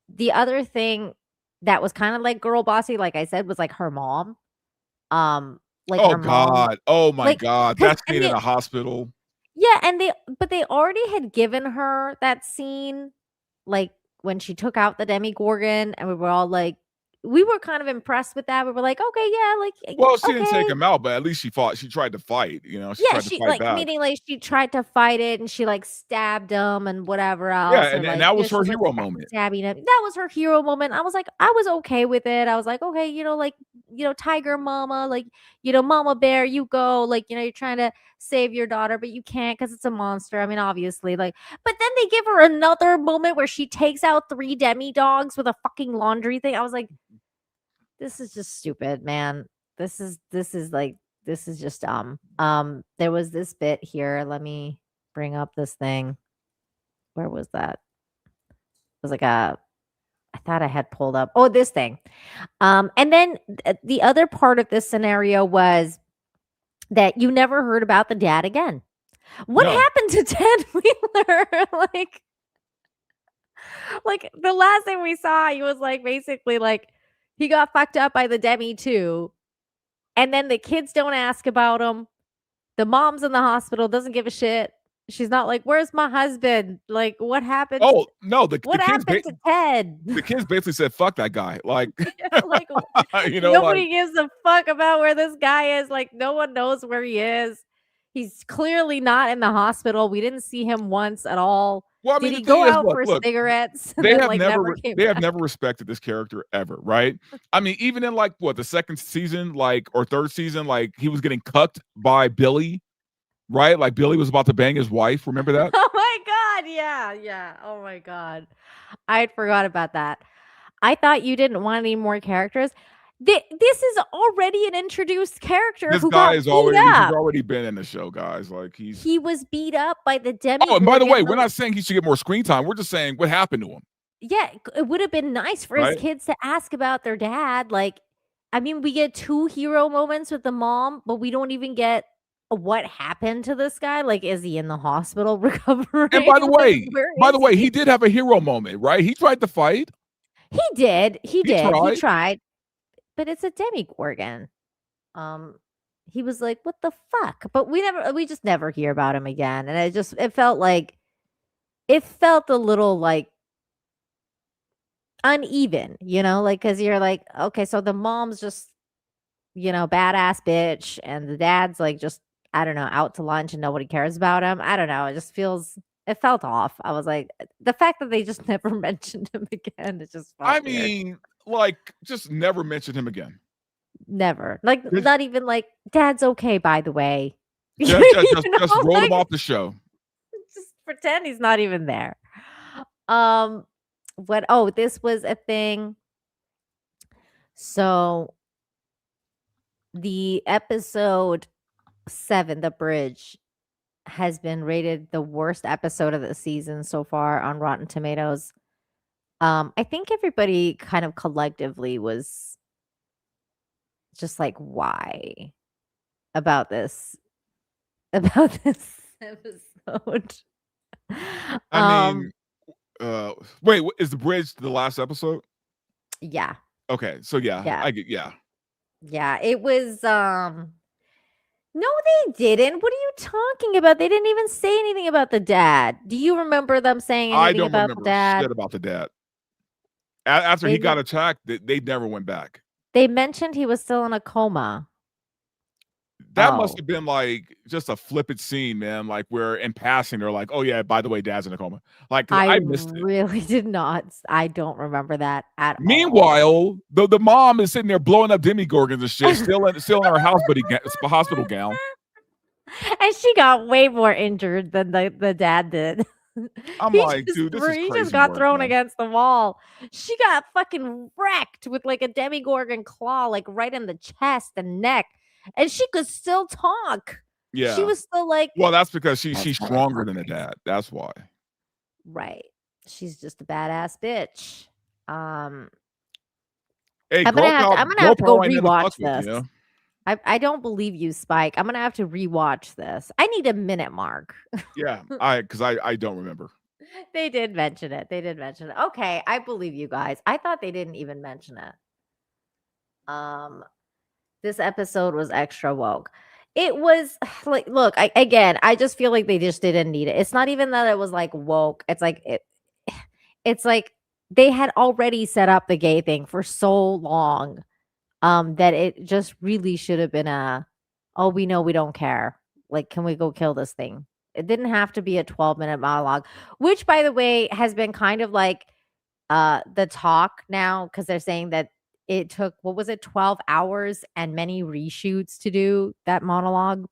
the other thing that was kind of like girl bossy, like I said, was like her mom. Like Oh her mom, god. Oh my like god. because That scene in the hospital. yeah, and they already had given her that scene, like, when she took out the Demigorgon, and we were all like we were kind of impressed with that. We were like, "Okay, yeah, like, Well, she didn't take okay." him out, but at least she fought. She tried to fight, she Yeah, tried to she fight like, back. meaning, like, she tried to fight it, and she, like, stabbed him and whatever Yeah, else, or, and like, that was her she's, like, hero moment. stabbing him. That was her hero moment. I was like, I was okay with it. I was like, "Okay, like, tiger mama, like, mama bear, you go, like, you're trying to save your daughter, but you can't because it's a monster." I mean, obviously, like, but then they give her another moment where she takes out 3 demi dogs with a fucking laundry thing. I was like, "This is just stupid, man. This is just dumb." There was this bit here. Let me bring up this thing. Where was that? It was like I thought I had pulled up. Oh, this thing. And then the other part of this scenario was that you never heard about the dad again. What No. happened to Ted Wheeler? Like the last thing we saw, he was like basically like he got fucked up by the Demi too. And then the kids don't ask about him. The mom's in the hospital, doesn't give a shit. She's not like, "Where's my husband? Like, what happened Oh, no, what happened to Ted?" the kids basically said, "Fuck that guy." Like, Yeah, like, like nobody gives a fuck about where this guy is. Like, no one knows where he is. He's clearly not in the hospital. We didn't see him once at all. well, I Did mean, the he thing go is, out look, for look, cigarettes and then, like, never came they have back? never respected this character ever, right? I mean, even in like what the second season, like or third season, like he was getting cucked by Billy, right? Like Billy was about to bang his wife. Remember that? Oh my god, yeah, yeah. Oh my god. I forgot about that. I thought you didn't want any more characters. This is already an introduced character This who guy got is beat already he's up. already been in the show, guys. Like he's He was beat up by the Oh, and by the Demigorgon. way, we're not saying he should get more screen time. We're just saying what happened to him, Yeah, it would have been nice for his right? kids to ask about their dad. Like, I mean, we get 2 hero moments with the mom, but we don't even get what happened to this guy. Like, is he in the hospital And recovering? Like, where is he he? did have a hero moment, right? He tried to fight. He did. He He did. He tried. tried, but it's a Demigorgon. Um, he was like, "What the fuck?" But we just never hear about him again, and it felt a little like uneven, like, because you're like, okay, so the mom's just, badass bitch, and the dad's like just, I don't know, out to lunch and nobody cares about him. I don't know. It felt off. I was like, the fact that they just never mentioned him again, it just felt I weird. mean, like, just never mention him again. Never. Like, Just not even like, dad's okay, by the way. just roll him Like, off the show. just pretend he's not even there. Um, this was a thing. So the episode 7, The Bridge, has been rated the worst episode of the season so far on Rotten Tomatoes. I think everybody kind of collectively was just like, why about this about this episode? I mean, wait, is The Bridge the last episode? Yeah. Okay, so yeah, Yeah. I get Yeah, it was no, they didn't. What are you talking about? They didn't even say anything about the dad. Do you remember them saying I anything don't about the remember dad? shit about the dad. After They he got men- attacked, they never went back. they mentioned he was still in a coma. That must Oh, have been like just a flippant scene, man. Like where in passing, they're like, "Oh yeah, by the way, dad's in a coma." Like, 'cause I I missed it. really did not. I don't remember that at all. Meanwhile, the mom is sitting there blowing up demigorgons and shit, still in her hospital gown. And she got way more injured than the dad did. I'm like, dude, this is He just crazy got work, thrown man. against the wall. She got fucking wrecked with like a demigorgon claw, like right in the chest and neck, and she could still talk. She Yeah. was still like, Well, that's because "That's she's how I stronger talk." than the dad. That's why. Right. She's just a badass bitch. Um, Hey, I'm gonna have to. I'm gonna girl have to go power ain't nothing to fuck rewatch with, this. you know? I don't believe you, Spike. I'm gonna have to rewatch this. I need a minute mark. Yeah, because I don't remember. They did mention it. They did mention it. Okay, I believe you guys. I thought they didn't even mention it. Um, this episode was extra woke. It was like, look, I just feel like they just didn't need it. It's not even that it was like woke. It's like they had already set up the gay thing for so long, that it just really should have been oh, we know we don't care. Like, can we go kill this thing? It didn't have to be a 12-minute monologue, which by the way has been kind of like the talk now, because they're saying that it took, what was it, 12 hours and many reshoots to do that monologue.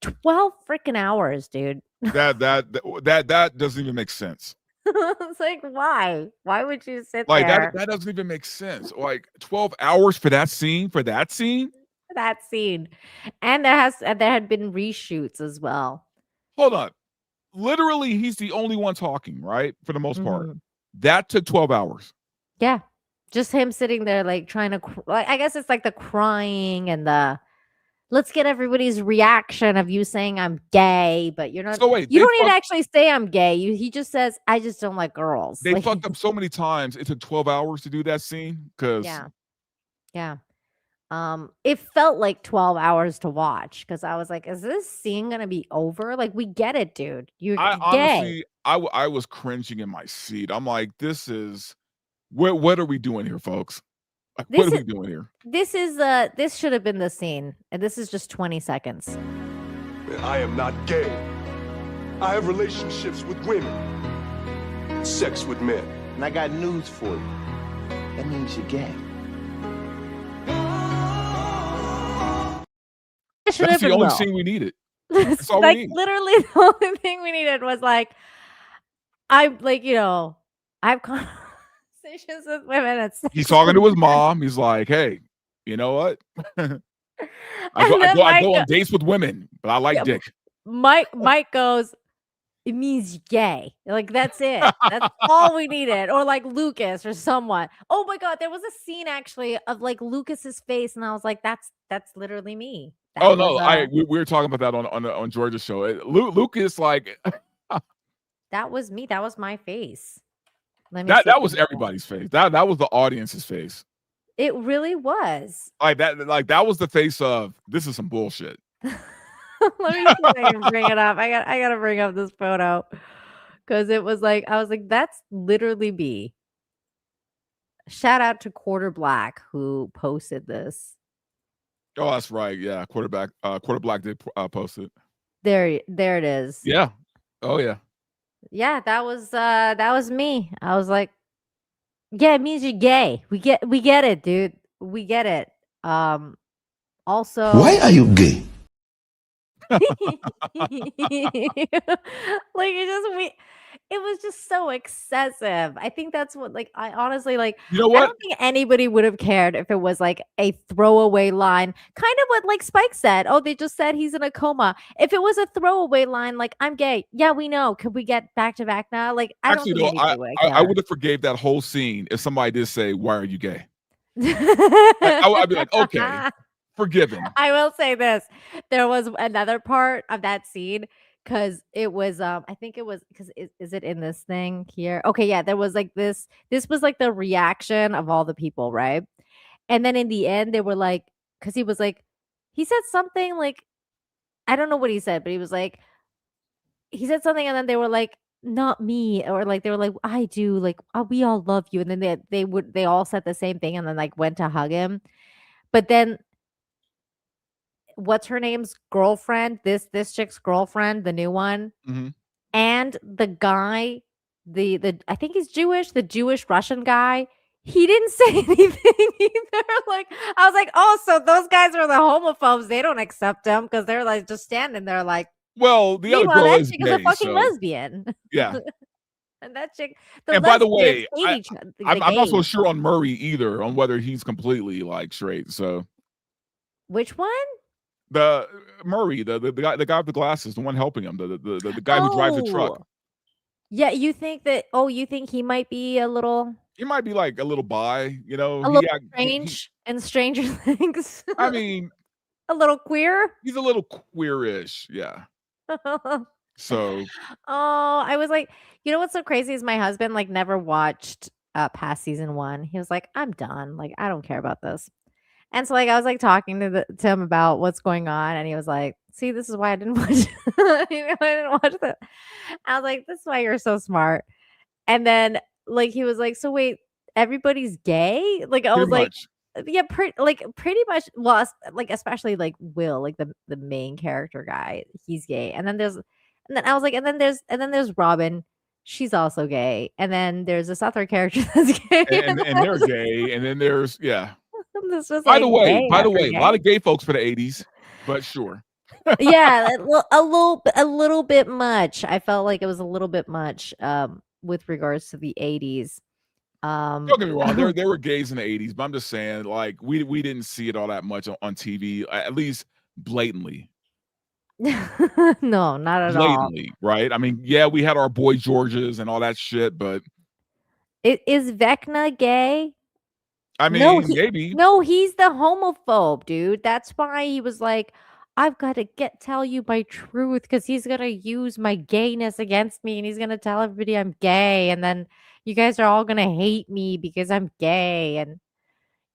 12 freaking hours, dude. That doesn't even make sense. It's like, why would you sit Like there that doesn't even make sense. Like 12 hours for that scene? for that scene? And there had been reshoots as well. Hold on. Literally, he's the only one talking, right? For the most part. Mhm. That took 12 hours. Yeah. Just him sitting there, like, trying to like, I guess it's like the crying and the, let's get everybody's reaction of you saying I'm gay, but you're not, So wait, you don't even actually say I'm gay. He just says, I just don't like girls. they Like, fucked up so many times. It took 12 hours to do that scene because yeah. Yeah. It felt like 12 hours to watch because I was like, is this scene gonna be over? Like, we get it, dude. You're I gay. honestly I was cringing in my seat. I'm like, this is what are we doing here, folks? Like, what This are is we doing here? this should have been the scene, and this is just 20 seconds. I am not gay. I have relationships with women, sex with men. And I got news for you. That means you're gay. It should That's have the been only Will. scene we needed. That's all we Like, need. literally the only thing we needed was like, I'm like, I have conversations with women at sex He's talking with to his men. mom. He's like, "Hey, you know what? And I then go on dates with women, but I like Yeah, dick." Mike goes, it means you're gay. Like, that's it. That's all we needed. Or like Lucas or someone. Oh my god, there was a scene actually of like Lucas's face, and I was like, that's literally me. Oh That was no, we were talking about that on Georgia's show. Lucas, like that was me. That was my face. Let me see that if was we can- everybody's face. That was the audience's face. It really was. Like that was the face of this is some bullshit. Let me see if I can bring it up. I gotta bring up this photo because it was like, I was like, that's literally me. shout out to Quarter Black who posted this. Oh, that's right. Yeah, Quarter Black did post it. There it is. Yeah. Oh yeah. Yeah, that was me. I was like, yeah, it means you're gay. We get it, dude. We get it. Also, Why are you gay? like it was just so excessive. I think that's what, like, I honestly, like, You know I what? don't think anybody would have cared if it was like a throwaway line, kind of what like Spike said. Oh, they just said he's in a coma. If it was a throwaway line, like, I'm gay, yeah, we know, could we get back to back now? Like, I don't Actually, think though, anybody would have I cared. would have forgave that whole scene if somebody did say, "Why are you gay?" I'd be like, okay, forgiven. I will say this. There was another part of that scene because it was I think it was because is it in this thing here? Okay, yeah, there was like this was like the reaction of all the people, right? And then in the end, they were like, because he was like, he said something like, I don't know what he said, but he was like, he said something, and then they were like, not me, or like they were like, I do, like, we all love you, and then they all said the same thing, and then like went to hug him, but then what's her name's girlfriend, this chick's girlfriend, the new one, Mhm. and the guy, the I think he's Jewish, the Jewish Russian guy, he didn't say anything either. Like, I was like, oh, so those guys are the homophobes. They don't accept him because they're like just standing there like, Well, the other meanwhile, girl that is chick is a gay, fucking so lesbian. yeah. And that chick, the And by the lesbians way, hate each other. I'm not so sure on Murray either on whether he's completely like straight. So Which one? the Murray, the guy with the glasses, the one helping him, the guy who drives the truck. Oh, yeah, you think that? Oh, you think he might be a little He might be like a little bi, you know. a little strange in Stranger Things? I mean, A little queer? he's a little queerish, yeah. So Oh, I was like, you know what's so crazy is my husband like never watched past season 1. He was like, I'm done. Like, I don't care about this. And so like I was like talking to him about what's going on, and he was like, see, this is why I didn't watch I didn't watch that. I was like, this is why you're so smart. And then like he was like, so wait, everybody's gay? Like I was pretty like, much. yeah, pretty much. Well, like especially like Will, like the main character guy, he's gay. And then I was like, and then there's Robin, she's also gay. And then there's this other character that's gay. And they're gay, and then there's This was By like the way, gay after a gay. lot of gay folks for the 80s, but sure. Yeah, a little bit much. I felt like it was a little bit much with regards to the 80s. Don't get me wrong, there were gays in the 80s, but I'm just saying, like, we didn't see it all that much on TV, at least blatantly. No, not at all. Blatantly, right? I mean, yeah, we had our Boy Georges and all that shit, but Is Vecna gay? I No, mean, maybe. no, he's the homophobe, dude. That's why he was like, I've got to tell you my truth, because he's gonna use my gayness against me, and he's gonna tell everybody I'm gay, and then you guys are all gonna hate me because I'm gay, and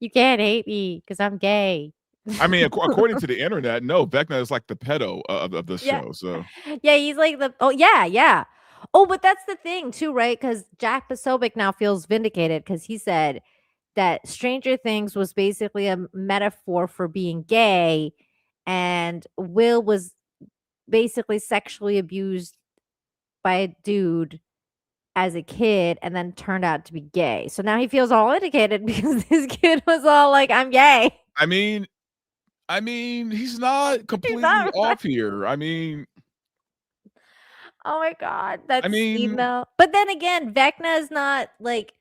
you can't hate me because I'm gay. I mean, according to the internet, no, Vecna is like the pedo of the Yeah. show. So Yeah, he's like yeah. Oh, but that's the thing too, right? Because Jack Posobiec now feels vindicated because he said that Stranger Things was basically a metaphor for being gay, and Will was basically sexually abused by a dude as a kid and then turned out to be gay. So now he feels all vindicated because this kid was all like, I'm gay. I mean, he's not completely not off here. I mean, Oh my god, that's mean- though. But then again, Vecna is not like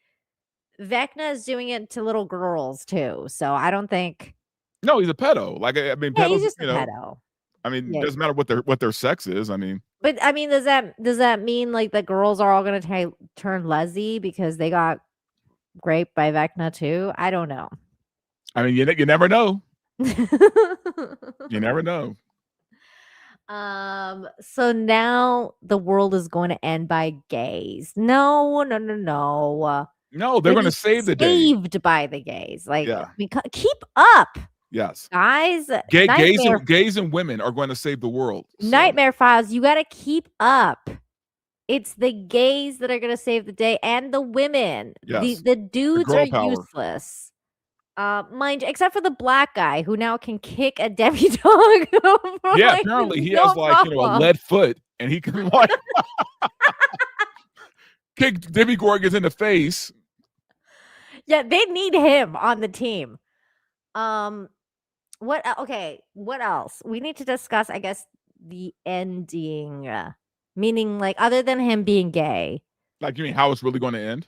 Vecna is doing it to little girls too. So I don't think no, he's a pedo. Like, I mean, yeah, he's pedos, just a you know, pedo. I mean, Yeah. doesn't matter what their sex is. I mean, But I mean, does that mean like the girls are all gonna turn lesy because they got raped by Vecna too? I don't know. I mean, you never know. You never know. So now the world is going to end by gays. No. No, they're going to save the day. Saved by the gays. Like, Yeah. keep up, Yes. guys. Gays and women are going to save the world. So. Nightmare Files. You got to keep up. It's the gays that are gonna save the day and the women. Yes. The dudes girl are power. useless. Mind you, except for the black guy who now can kick a Debbie dog. Yeah, apparently he has like, a lead foot and he can like kick Debbie Gorgas in the face. Yeah, they need him on the team. What else? We need to discuss, I guess, the ending. Meaning like other than him being gay. Like, you mean how it's really going to end?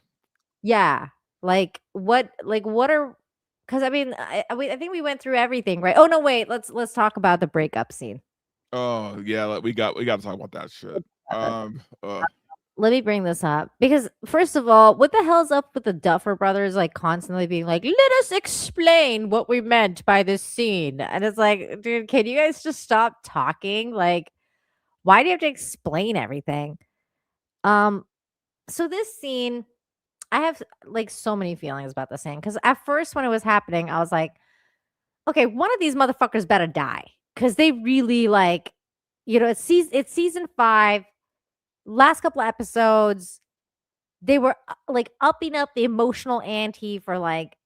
Yeah. Like what are because I mean I think we went through everything, right? Oh no, wait, let's talk about the breakup scene. Oh yeah, we got to talk about that shit. Let me bring this up because first of all, what the hell's up with the Duffer Brothers like constantly being like, let us explain what we meant by this scene. And it's like, dude, can you guys just stop talking? Like, why do you have to explain everything? So this scene, I have like so many feelings about the scene because at first when it was happening, I was like, okay, one of these motherfuckers better die because they really like, it's season 5, last couple of episodes, they were like upping up the emotional ante for like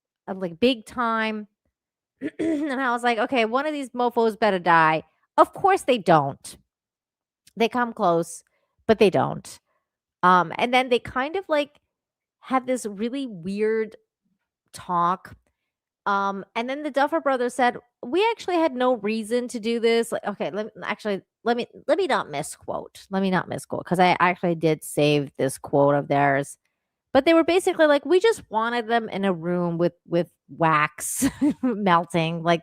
big time, and I was like, okay, one of these mofo's better die. Of course they don't. They come close, but they don't. And then they kind of like have this really weird talk. And then the Duffer Brothers said, we actually had no reason to do this. Like, okay, let me not misquote. Let me not misquote because I actually did save this quote of theirs. But they were basically like, we just wanted them in a room with wax melting. Like,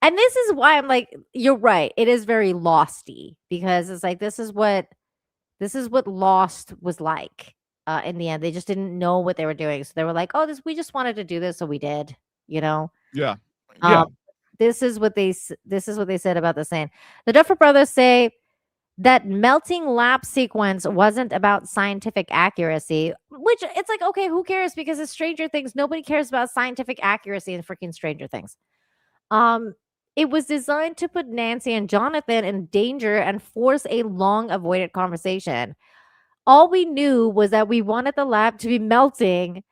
and this is why I'm like, you're right. It is very Losty because it's like this is what Lost was like. In the end, they just didn't know what they were doing, so they were like, "Oh, we just wanted to do this, so we did." Yeah. This is what they said about the scene. The Duffer Brothers say that melting lap sequence wasn't about scientific accuracy, which it's like, okay, who cares? Because it's Stranger Things. Nobody cares about scientific accuracy in freaking Stranger Things. It was designed to put Nancy and Jonathan in danger and force a long avoided conversation. All we knew was that we wanted the lab to be melting,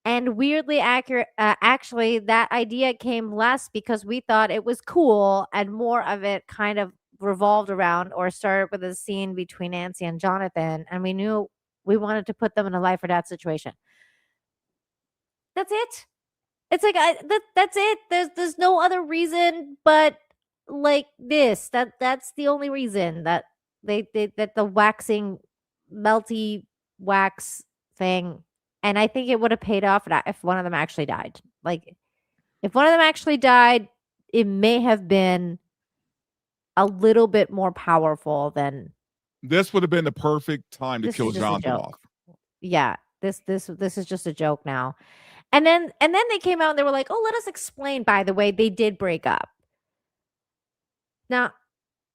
and weirdly accurate. Actually, that idea came less because we thought it was cool, and more of it kind of revolved around or started with a scene between Nancy and Jonathan, and we knew we wanted to put them in a life or death situation. That's it. It's like that's it. There's no other reason but like this. That's the only reason that that the waxing melty wax thing, and I think it would have paid off if one of them actually died. Like if one of them actually died, it may have been a little bit more powerful than this would have been the perfect time to kill Jonathan off. Yeah, this is just a joke now. And then they came out and they were like, "Oh, let us explain, by the way, they did break up." Now,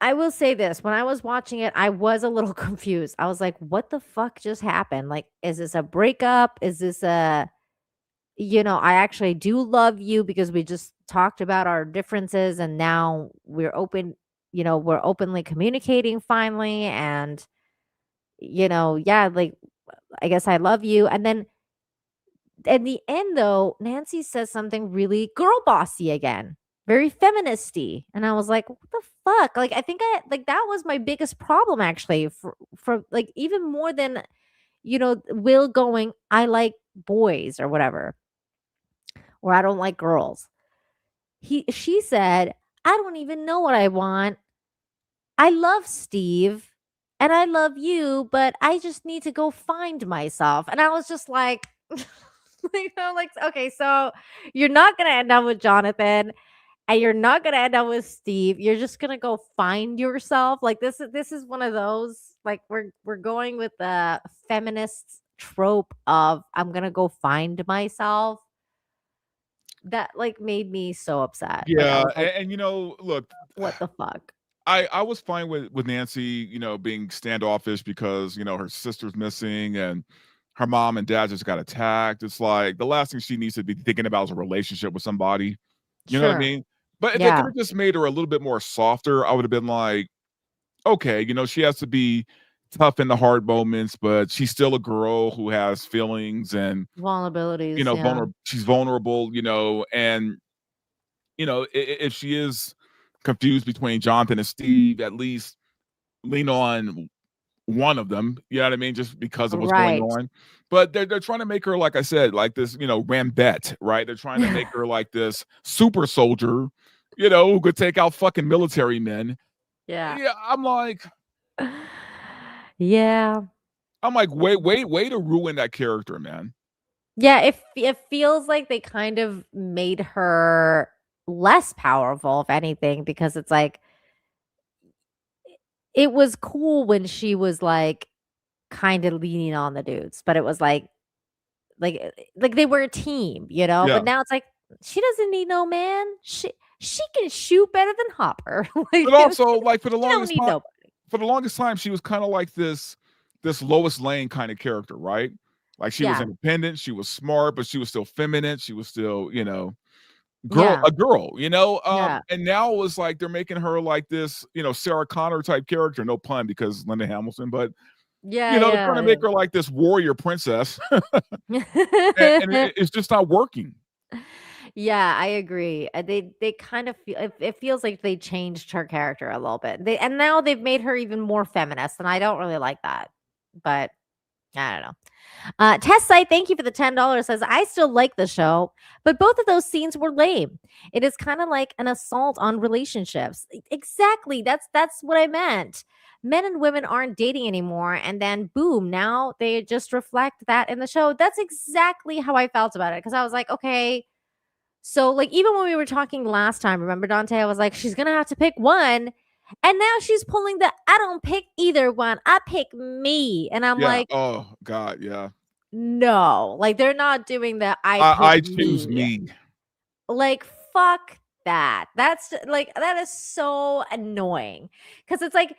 I will say this, when I was watching it, I was a little confused. I was like, "What the fuck just happened? Like, is this a breakup? Is this I actually do love you because we just talked about our differences and now we're we're openly communicating finally and yeah, like I guess I love you." And then in the end, though, Nancy says something really girl bossy again, very feministy, and I was like, "What the fuck?" Like, I think that was my biggest problem actually, for like even more than Will going, "I like boys" or whatever, or "I don't like girls." She said, "I don't even know what I want. I love Steve." And I love you, but I just need to go find myself. And I was just like, okay, so you're not gonna end up with Jonathan, and you're not gonna end up with Steve. You're just gonna go find yourself. Like this is one of those. Like we're going with the feminist trope of I'm gonna go find myself. That like made me so upset. Yeah, like, and look, what the fuck? I was fine with Nancy, being standoffish because her sister's missing and her mom and dad just got attacked. It's like the last thing she needs to be thinking about is a relationship with somebody. You know what I mean? But if they could have just made her a little bit more softer, I would have been like, okay, she has to be tough in the hard moments, but she's still a girl who has feelings and Vulnerabilities, yeah. she's vulnerable, and if she is confused between Jonathan and Steve, at least lean on one of them, you know what I mean, just because of what's going Right. on. But they're trying to make her, like I said, like this, Rambette, right? They're trying to make her like this super soldier, who could take out fucking military men. Yeah. Yeah, Yeah. I'm like, way to ruin that character, man. Yeah, it feels like they kind of made her less powerful, if anything, because it's like it was cool when she was like kind of leaning on the dudes, but it was like they were a team, Yeah. But now it's like she doesn't need no man. She can shoot better than Hopper. But also, like, she don't need nobody. for the longest time, she was kind of like this Lois Lane kind of character, right? Like she was Yeah. independent, she was smart, but she was still feminine. She was still, Yeah. a girl, Yeah. and now it's like they're making her like this, Sarah Connor type character, no pun because Linda Hamilton, but Yeah, they're trying to yeah. make her like this warrior princess, and it's just not working. Yeah, I agree. They kind of feel it feels like they changed her character a little bit. And now they've made her even more feminist, and I don't really like that. But I don't know. Test site, thank you for the $10. Says I still like the show, but both of those scenes were lame. It is kind of like an assault on relationships. Exactly. That's what I meant. Men and women aren't dating anymore, and then boom, now they just reflect that in the show. That's exactly how I felt about it because I was like, okay. So, like, even when we were talking last time, remember, Dante? I was like, she's gonna have to pick one. And now she's pulling the I don't pick either one. I pick me. And I'm Yeah. like, Oh God. Yeah. no, like they're not doing the I I pick choose me. me. Like, fuck that. That's like that is so annoying. Cause it's like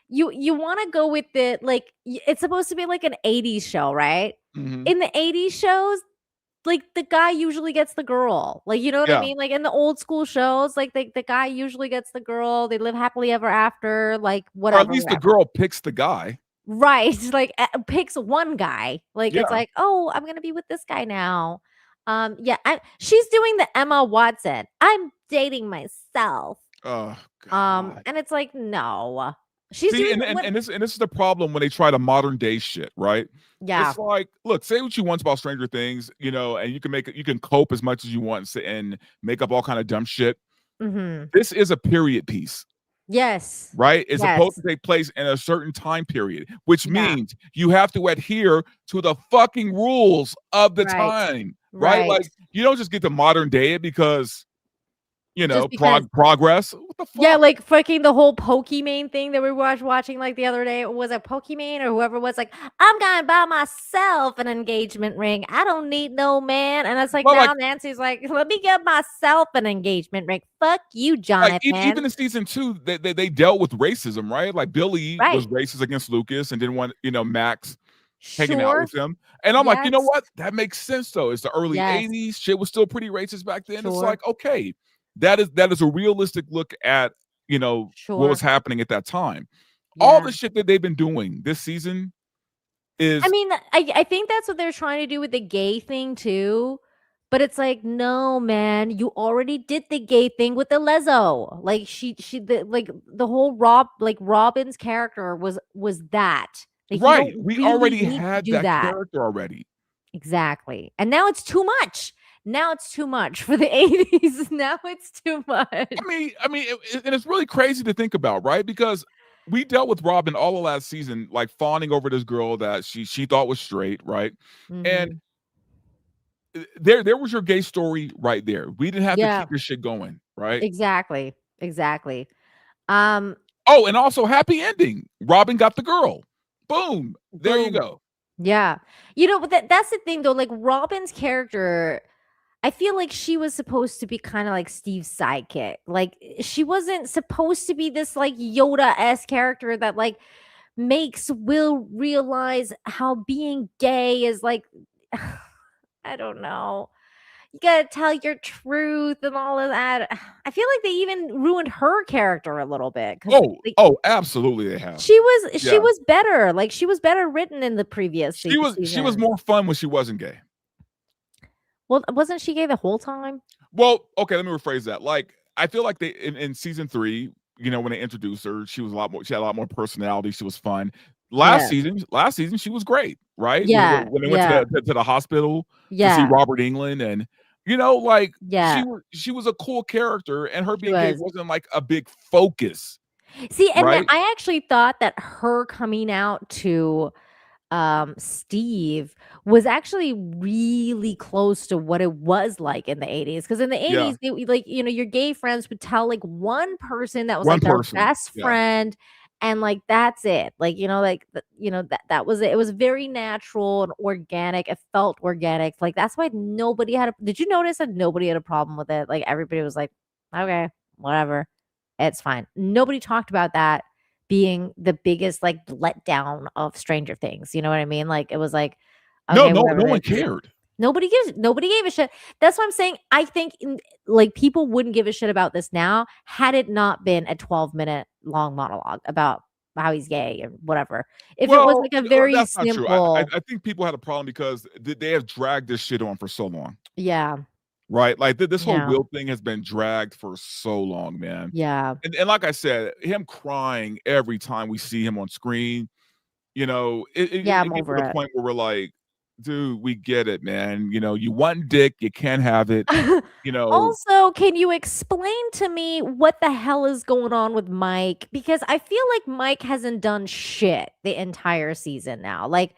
you want to go with the it's supposed to be like an 80s show, right? Mhm. In the 80s shows, like the guy usually gets the girl. Like, you know what I Yeah. mean? Like in the old school shows, like the guy usually gets the girl. They live happily ever after, like Or at whatever, least the whatever. girl picks the guy. Right. Like picks one guy. Like it's Yeah. like, oh, I'm gonna be with this guy now. Yeah, she's doing the Emma Watson. I'm dating myself. Oh God. And it's like, no. She's See, doing and, and what and this and this is the problem when they try to modern day shit, right? yeah. It's like, look, say what you want about Stranger Things, and you can cope as much as you want and make up all kind of dumb shit. Mm-hmm. This is a period piece, Yes. right? It's supposed Yes. to take place in a certain time period, which Yeah. means you have to adhere to the fucking rules of the Right. time, right? Right. Like you don't just get to modern day it because Just because progress. What the fuck? yeah, like fucking the whole Pokimane thing that we were watching like the other day. Was it Pokimane or whoever was like, I'm gonna buy myself an engagement ring. I don't need no man. And it's like Well, now like, Nancy's like, let me get myself an engagement ring. Fuck you, even Jonathan. in season 2, they dealt with racism, right? Like Billy was Right. racist against Lucas and didn't want, Max hanging out Sure. with him. And I'm like, you know Yes. what? That makes sense though. It's the early Yes. 80s. Shit was still pretty racist back then. It's Sure. like, okay, that is a realistic look at, what Sure. was happening at that time. Yeah. All the shit that they've been doing this season is I mean, I think that's what they're trying to do with the gay thing too. But it's like, no, man, you already did the gay thing with the Lezo. Like the whole Robin's character was that. Like you right. don't We really already need to had do that that. character already. Exactly. And now it's too much. Now it's too much for the 80s. Now it's too much. I mean, and it's really crazy to think about, right? Because we dealt with Robin all of last season, like fawning over this girl that she thought was straight, right? And there was your gay story right there. We didn't have to keep this shit going, right? Exactly. Oh, and also happy ending. Robin got the girl. Boom. There you go. Yeah. But that's the thing though. Like Robin's character, I feel like she was supposed to be kind of like Steve's sidekick. Like she wasn't supposed to be this like Yoda-esque character that like makes Will realize how being gay is like I don't know. you gotta tell your truth and all of that. I feel like they even ruined her character a little bit because Absolutely they have. she Yeah. was better. Like she was better written in the previous She was season. more fun when she wasn't gay. Well, wasn't she gay the whole time? Well, okay, let me rephrase that. Like, I feel like they in season 3, you know, when they introduced her, she had a lot more personality. She was fun. Last season, she was great, right? Yeah, When they went to the hospital to see Robert England, and you know, like she was a cool character, and her being gay wasn't like a big focus. See, and right? I actually thought that her coming out to Steve was actually really close to what it was like in the 80s. Because in the 80s, they, like, you know, your gay friends would tell like one person that was like their best friend, and like that's it. Like, you know, like you know, that was it. It was very natural and organic. It felt organic. Like that's why nobody had did you notice that nobody had a problem with it? Like everybody was like, okay, whatever. It's fine. Nobody talked about that being the biggest like letdown of Stranger Things. You know what I mean? Like it was like, okay, no one cared. Nobody gave a shit. That's what I'm saying. I think like people wouldn't give a shit about this now had it not been a 12-minute long monologue about how he's gay or whatever. If it was like a very that's simple, not true. I think people had a problem because they have dragged this shit on for so long. Yeah. Right? Like this whole Will thing has been dragged for so long, man. Yeah. And like I said, him crying every time we see him on screen, you know, it gets to the point where we're like, dude, we get it, man. You know, you want dick, you can't have it. You know. Also, can you explain to me what the hell is going on with Mike? Because I feel like Mike hasn't done shit the entire season now. Like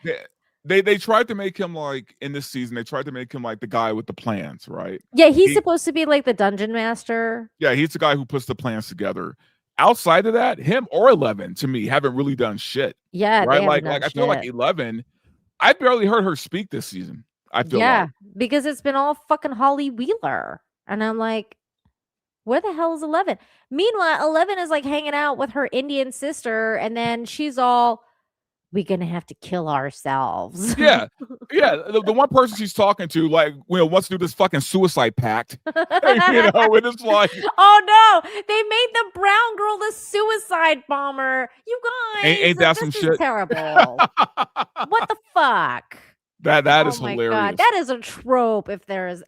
they tried to make him like in this season, they tried to make him like the guy with the plans, right? Yeah, he's supposed to be like the dungeon master. Yeah, he's the guy who puts the plans together. Outside of that, him or 11 to me haven't really done shit. Yeah, right. Like I feel like 11. I barely heard her speak this season. I feel like. Because it's been all fucking Holly Wheeler, and I'm like, where the hell is 11? Meanwhile, 11 is like hanging out with her Indian sister, and then she's all, we're gonna have to kill ourselves. Yeah. The one person she's talking to, like, you know, wants to do this fucking suicide pact. You know, and it's like, oh no, they made the brown girl the suicide bomber. You guys, ain't that some shit? Terrible. What the fuck? That is hilarious. God. That is a trope if there is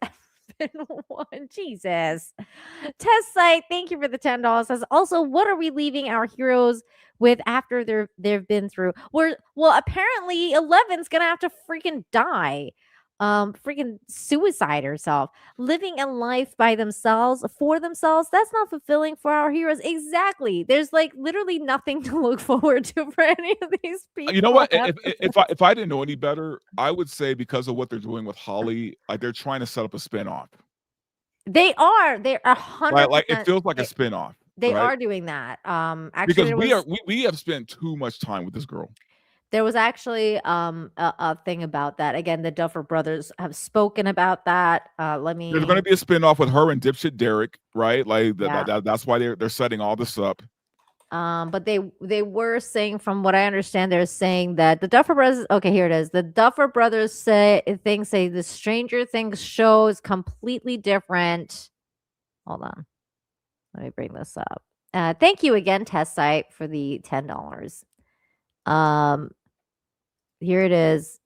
been one. Jesus. Test site, thank you for the $10. Says also, what are we leaving our heroes with after they've been through? Well, apparently 11's gonna have to freaking die. Freaking suicide herself, living a life by themselves, for themselves. That's not fulfilling for our heroes. Exactly. There's like literally nothing to look forward to for any of these people. You know what? If I didn't know any better, I would say because of what they're doing with Holly, like they're trying to set up a spinoff. They're 100%. Like it feels like a spinoff. They are doing that. Actually, because we have spent too much time with this girl. There was actually a thing about that. Again, the Duffer Brothers have spoken about that. There's going to be a spinoff with her and dipshit Derek, right? Like that's why they're setting all this up. But they were saying, from what I understand, they're saying that the Duffer Brothers. Okay, here it is. The Duffer Brothers say the Stranger Things show is completely different. Hold on, let me bring this up. Thank you again, Test Site, for the $10. Here it is.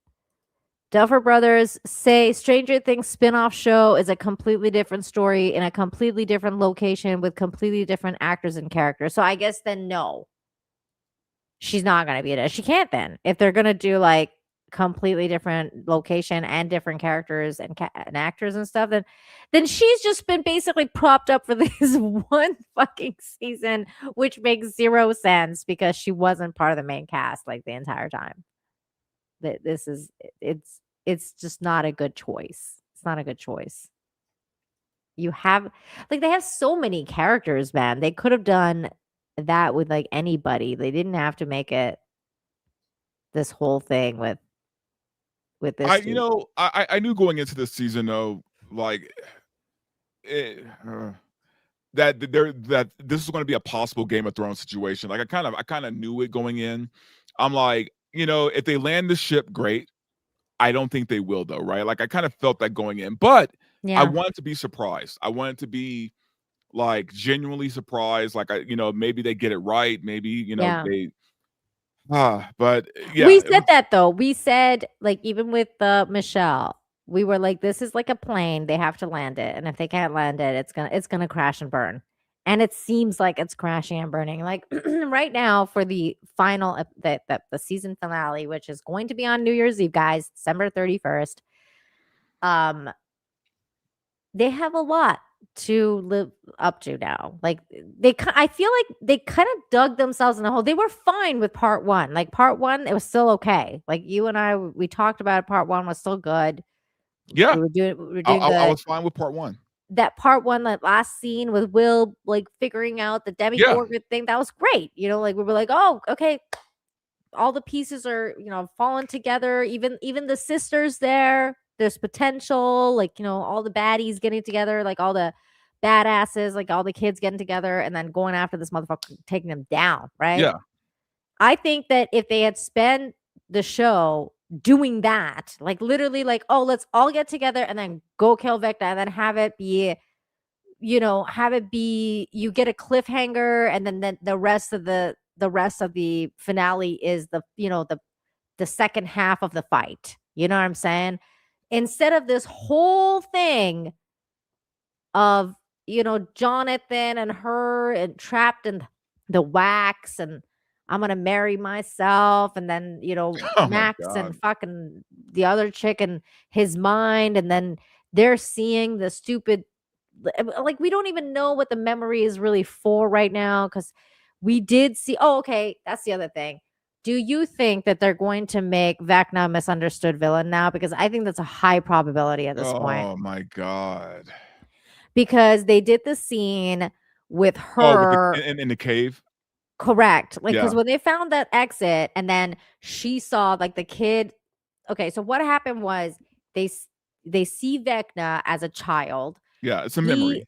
Duffer Brothers say Stranger Things spin-off show is a completely different story in a completely different location with completely different actors and characters. So I guess then no. She's not going to be in it. She can't then. If they're going to do like completely different location and different characters and actors and stuff, then she's just been basically propped up for this one fucking season, which makes zero sense because she wasn't part of the main cast like the entire time. It's just not a good choice. It's not a good choice. You have like they have so many characters, man. They could have done that with like anybody. They didn't have to make it this whole thing with this. I knew going into this season though, like that this was going to be a possible Game of Thrones situation. Like I kind of knew it going in. I'm like, you know, if they land the ship, great. I don't think they will though, right? Like I kind of felt that going in, but Yeah. I wanted to be surprised. I wanted to be like genuinely surprised. Like maybe they get it right. Maybe Yeah. they. But yeah, We said that though. We said, like, even with Michelle, we were like, this is like a plane. They have to land it. And if they can't land it, it's gonna crash and burn. And it seems like it's crashing and burning. Like right now for the final the season finale, which is going to be on New Year's Eve, guys, December 31st. They have a lot to live up to now. Like I feel like they kind of dug themselves in a hole. They were fine with part 1. Like part 1, it was still okay. Like you and I, we talked about it. Part 1 was still good. yeah. We were doing I was fine with part 1. that part 1, that last scene with Will, like figuring out the Demi Yeah. Gorgon thing. That was great. Like we were like, oh, okay. All the pieces are, falling together. Even the sisters there. There's potential, like, all the baddies getting together, like all the badasses, like all the kids getting together and then going after this motherfucker, taking them down, right? Yeah. I think that if they had spent the show doing that, like literally like, oh, let's all get together and then go kill Vecna and then have it be, you get a cliffhanger and then the rest of the finale is the second half of the fight. You know what I'm saying? Instead of this whole thing of, Jonathan and her and trapped in the wax and I'm going to marry myself. And then, Oh Max my God. and fucking the other chick and his mind. And then they're seeing the stupid, like, we don't even know what the memory is really for right now. Cause we did see, oh, okay. That's the other thing. Do you think that they're going to make Vecna a misunderstood villain now? Because I think that's a high probability at this point. Oh my God. Because they did the scene with Oh, her. in the cave. Correct. Like, because Yeah. when they found that exit and then she saw like the kid. Okay, so what happened was they see Vecna as a child. Yeah, it's a memory.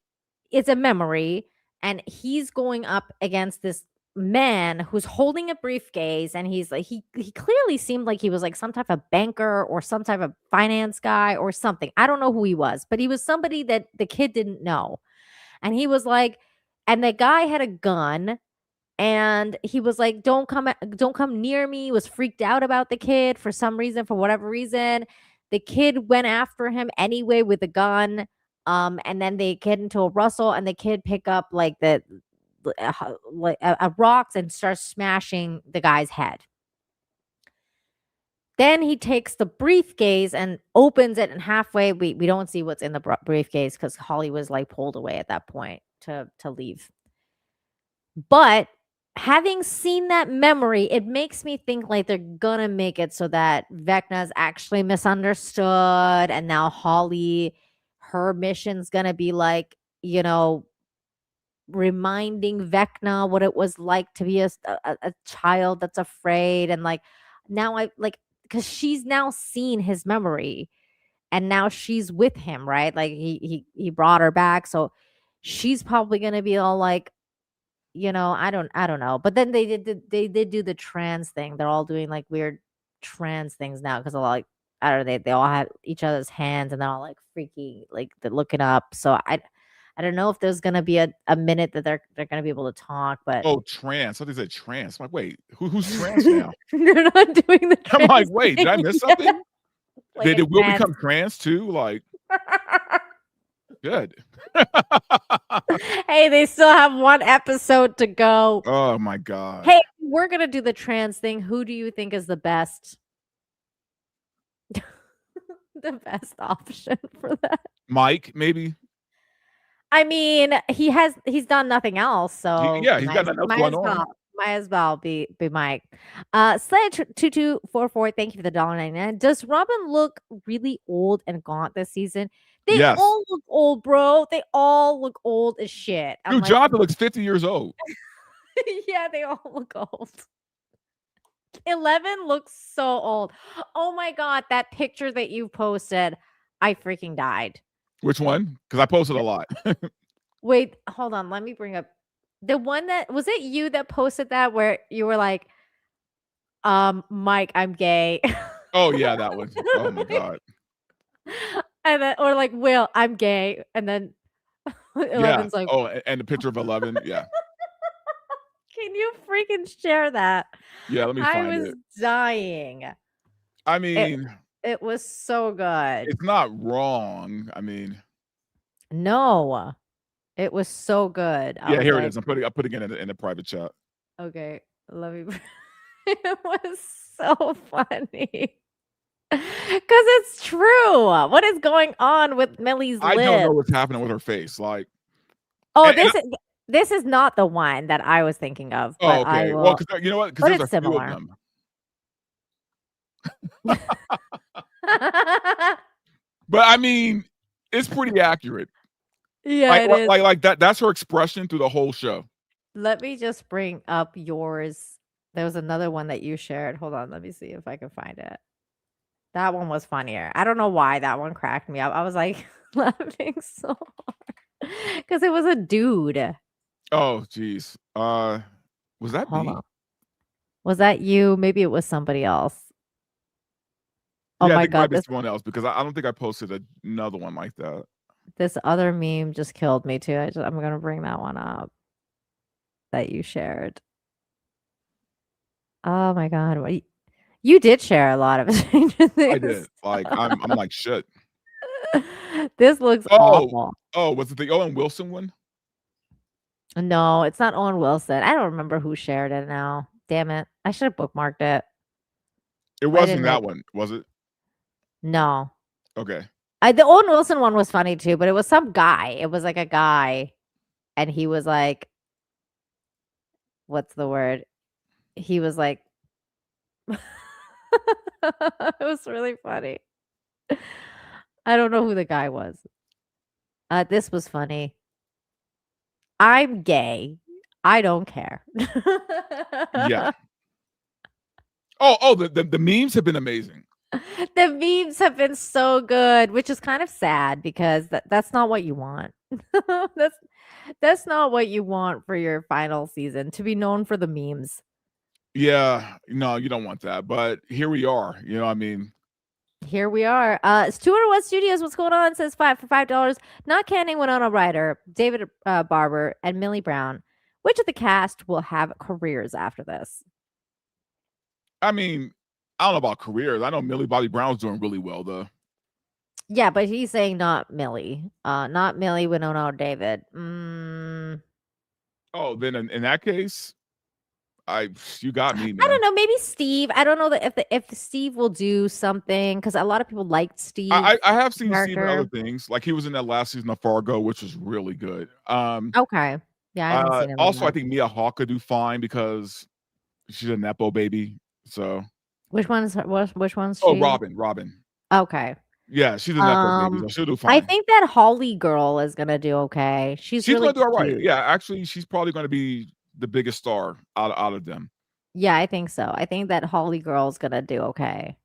It's a memory, and he's going up against this man who's holding a briefcase, and he's like he clearly seemed like he was like some type of banker or some type of finance guy or something. I don't know who he was, but he was somebody that the kid didn't know. And he was like, and the guy had a gun. And he was like, don't come near me. He was freaked out about the kid for some reason, for whatever reason. The kid went after him anyway with a gun. And then they get into a rustle and the kid pick up like a rocks and starts smashing the guy's head. Then he takes the briefcase and opens it, and halfway we don't see what's in the briefcase because Holly was like pulled away at that point to leave. But having seen that memory, it makes me think like they're gonna make it so that Vecna's actually misunderstood, and now Holly, her mission's gonna be like, reminding Vecna what it was like to be a child that's afraid, and like now because she's now seen his memory, and now she's with him, right? Like he brought her back, so she's probably gonna be all like, I don't know. But then they did do the trans thing. They're all doing like weird trans things now because like, I don't know, they all have each other's hands and they're all like freaky, like they're looking up. So I don't know if there's gonna be a minute that they're gonna be able to talk. But Oh, trans. Somebody said trans. I'm like, wait, who's trans now? they're not doing the I'm trans like, wait, did I miss thing. something? Like Did a Will trans- become trans too? Like, good. Hey, they still have one episode to go. Oh my God. Hey, we're gonna do the trans thing. Who do you think is the best? The best option for that? Mike, maybe. I mean, he's done nothing else, so He's got nothing else going on. Might as well be Mike. Sledge2244, thank you for the $1.99. Does Robin look really old and gaunt this season? They Yes. all look old, bro. They all look old as shit. I'm Dude, like, Jonathan looks 50 years old. yeah, they all look old. 11 looks so old. Oh my God, that picture that you posted, I freaking died. Which one? Because I posted a lot. Wait, hold on. Let me bring up the one that was it you that posted that where you were like, Mike, I'm gay. Oh yeah, that one. Oh my God. And then or like, "Will, I'm gay." And then Yeah. Eleven's like, Oh, and the picture of 11. Yeah. "Can you freaking share that?" Yeah, let me I find was it. dying. I It mean, it was so good. it's not wrong. I mean, No, it was so good. I yeah, was here it like, is. I'm putting it in the private chat. "Okay, let me." It was so funny. 'Cause it's true. What is going on with Millie's I don't know lips? what's happening with her face. Like, Oh, and this is not the one that I was thinking of, oh, but I okay. Well, will because you know what? Because but there's it's a few of similar. them. But I mean, it's pretty accurate. Yeah, it is. Like that. That's her expression through the whole show. Let me just bring up yours. There was another one that you shared. Hold on, let me see if I can find it. That one was funnier. I don't know why that one cracked me up. I was like laughing so hard because it was a dude. Oh, geez. Was that Hold me? on. Was that you? Maybe it was somebody else. Oh Yeah, I my think it might god, be someone else because I don't think I posted another one like that. this other meme just killed me too. I'm gonna bring that one up that you shared. Oh my god, you did share a lot of Stranger I Things. did. Like, I'm like, shit. This looks Oh, awful. oh, was it the Owen Wilson one? No, it's not Owen Wilson. I don't remember who shared it now. Damn it. I should have bookmarked it. It But I wasn't didn't know. that one, was it? No. Okay. The Owen Wilson one was funny too, but it was some guy. It was like a guy, and he was like, what's the word? He was like, it was really funny. I don't know who the guy was. This was funny. I'm gay. I don't care. Yeah. Oh, the memes have been amazing. The memes have been so good, which is kind of sad because that's not what you want. that's that's not what you want for your final season, to be known for the memes. Yeah. No, you don't want that. But here we are. You know, I mean, Here we are. It's 201 Studios. What's going on? It says $5 for $5. Not canning Winona Ryder, David Barber, and Millie Brown. Which of the cast will have careers after this? I mean, I don't know about careers. I know Millie Bobby Brown's doing really well though. Yeah, but he's saying not Millie. Not Millie, Winona, or David. Oh, then in that case, you got me, I don't man. know. Maybe Steve. I don't know that if Steve will do something because a lot of people liked Steve I have seen Steve in other character. things. Like he was in that last season of Fargo, which was really good. Okay, yeah, I haven't seen him in Also I that. think Mia Hawke could do fine because she's a nepo baby. So Which one's oh, she? Robin. Okay. Yeah, she's a nepo baby, so she'll do I fine. think that Holly girl is gonna do okay. She's She's gonna really do all right. cute. Yeah, actually, she's probably gonna be the biggest star out of them. Yeah, I think so. I think that Holly girl is gonna do okay.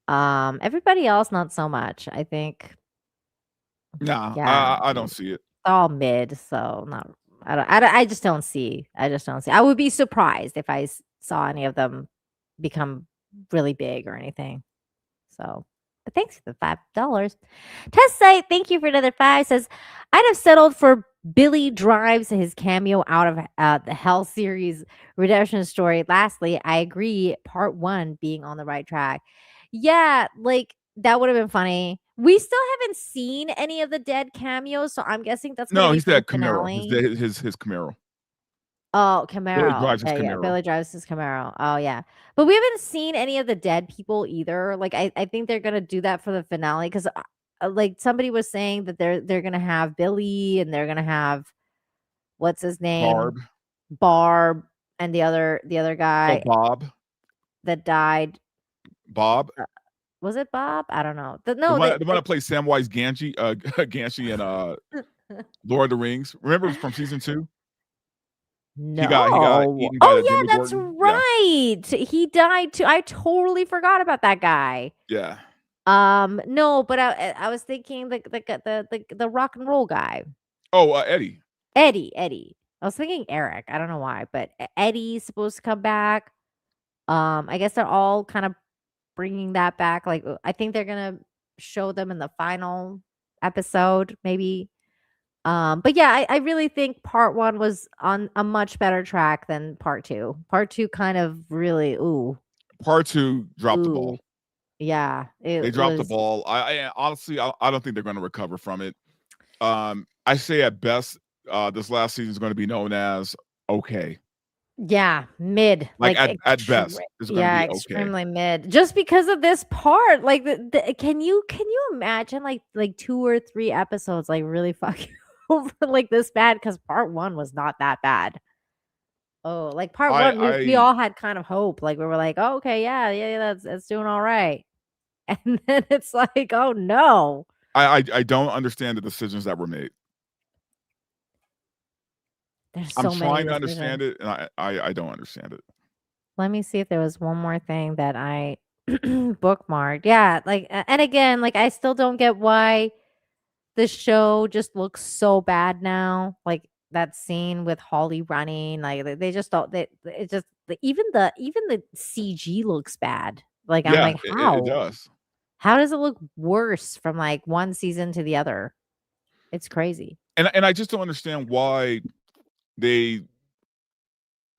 Everybody else not so much. I think, Nah, yeah, I don't see it. all mid. So not. I just don't see. I just don't see. I would be surprised if I saw any of them become really big or anything. So, but thanks for the $5. Test site, thank you for another 5. Says, I'd have settled for Billy drives his cameo out of the Hell series redemption story. Lastly, I agree, part 1 being on the right track. Yeah, like that would have been funny. We still haven't seen any of the dead cameos, so I'm guessing that's gonna No, be he for the said Camaro. finale. His Camaro. Oh, Billy Camaro. drives his Yeah, Camaro. Billy drives his Camaro. Oh, yeah. But we haven't seen any of the dead people either. Like, I think they're gonna do that for the finale because, like, somebody was saying that they're gonna have Billy and they're gonna have what's his name, Barb. Barb, and the other Oh, guy Bob. that died. Bob. Was it Bob? I don't know. The No, one that plays Samwise Gamgee, Gamgee in Lord of the Rings. Remember from season 2? He got no. eaten by the Oh yeah, that's Demogorgon. Yeah. right. He died too. I totally forgot about that guy. Yeah. No, but I was thinking the rock and roll guy, Oh, Eddie. Eddie. I was thinking Eric. I don't know why, but Eddie's supposed to come back. I guess they're all kind of bringing that back. Like I think they're gonna show them in the final episode, maybe. But yeah, I really think part 1 was on a much better track than part 2. Part 2 kind of really Part 2 dropped the ball. Yeah, They it dropped the was. ball. I honestly, I don't think they're going to recover from it. I say at best, this last season is going to be known as okay. Yeah, mid. Like at best, it's going to be okay. Extremely mid. Just because of this part, like can you imagine like 2 or 3 episodes like really fucking over like this bad? Because part 1 was not that bad. Oh, like part 1, we all had kind of hope. Like we were like, oh, okay, yeah, that's doing all right. And then it's like, oh no. I don't understand the decisions that were made. There's so I'm many trying to decisions. understand it, and I don't understand it. Let me see if there was one more thing that I bookmarked. Yeah, like and again, like I still don't get why the show just looks so bad now. Like that scene with Holly running, like they just don't. It just even the CG looks bad. Like I'm Yeah, like, how? it does. How does it look worse from like one season to the other? It's crazy. And I just don't understand why they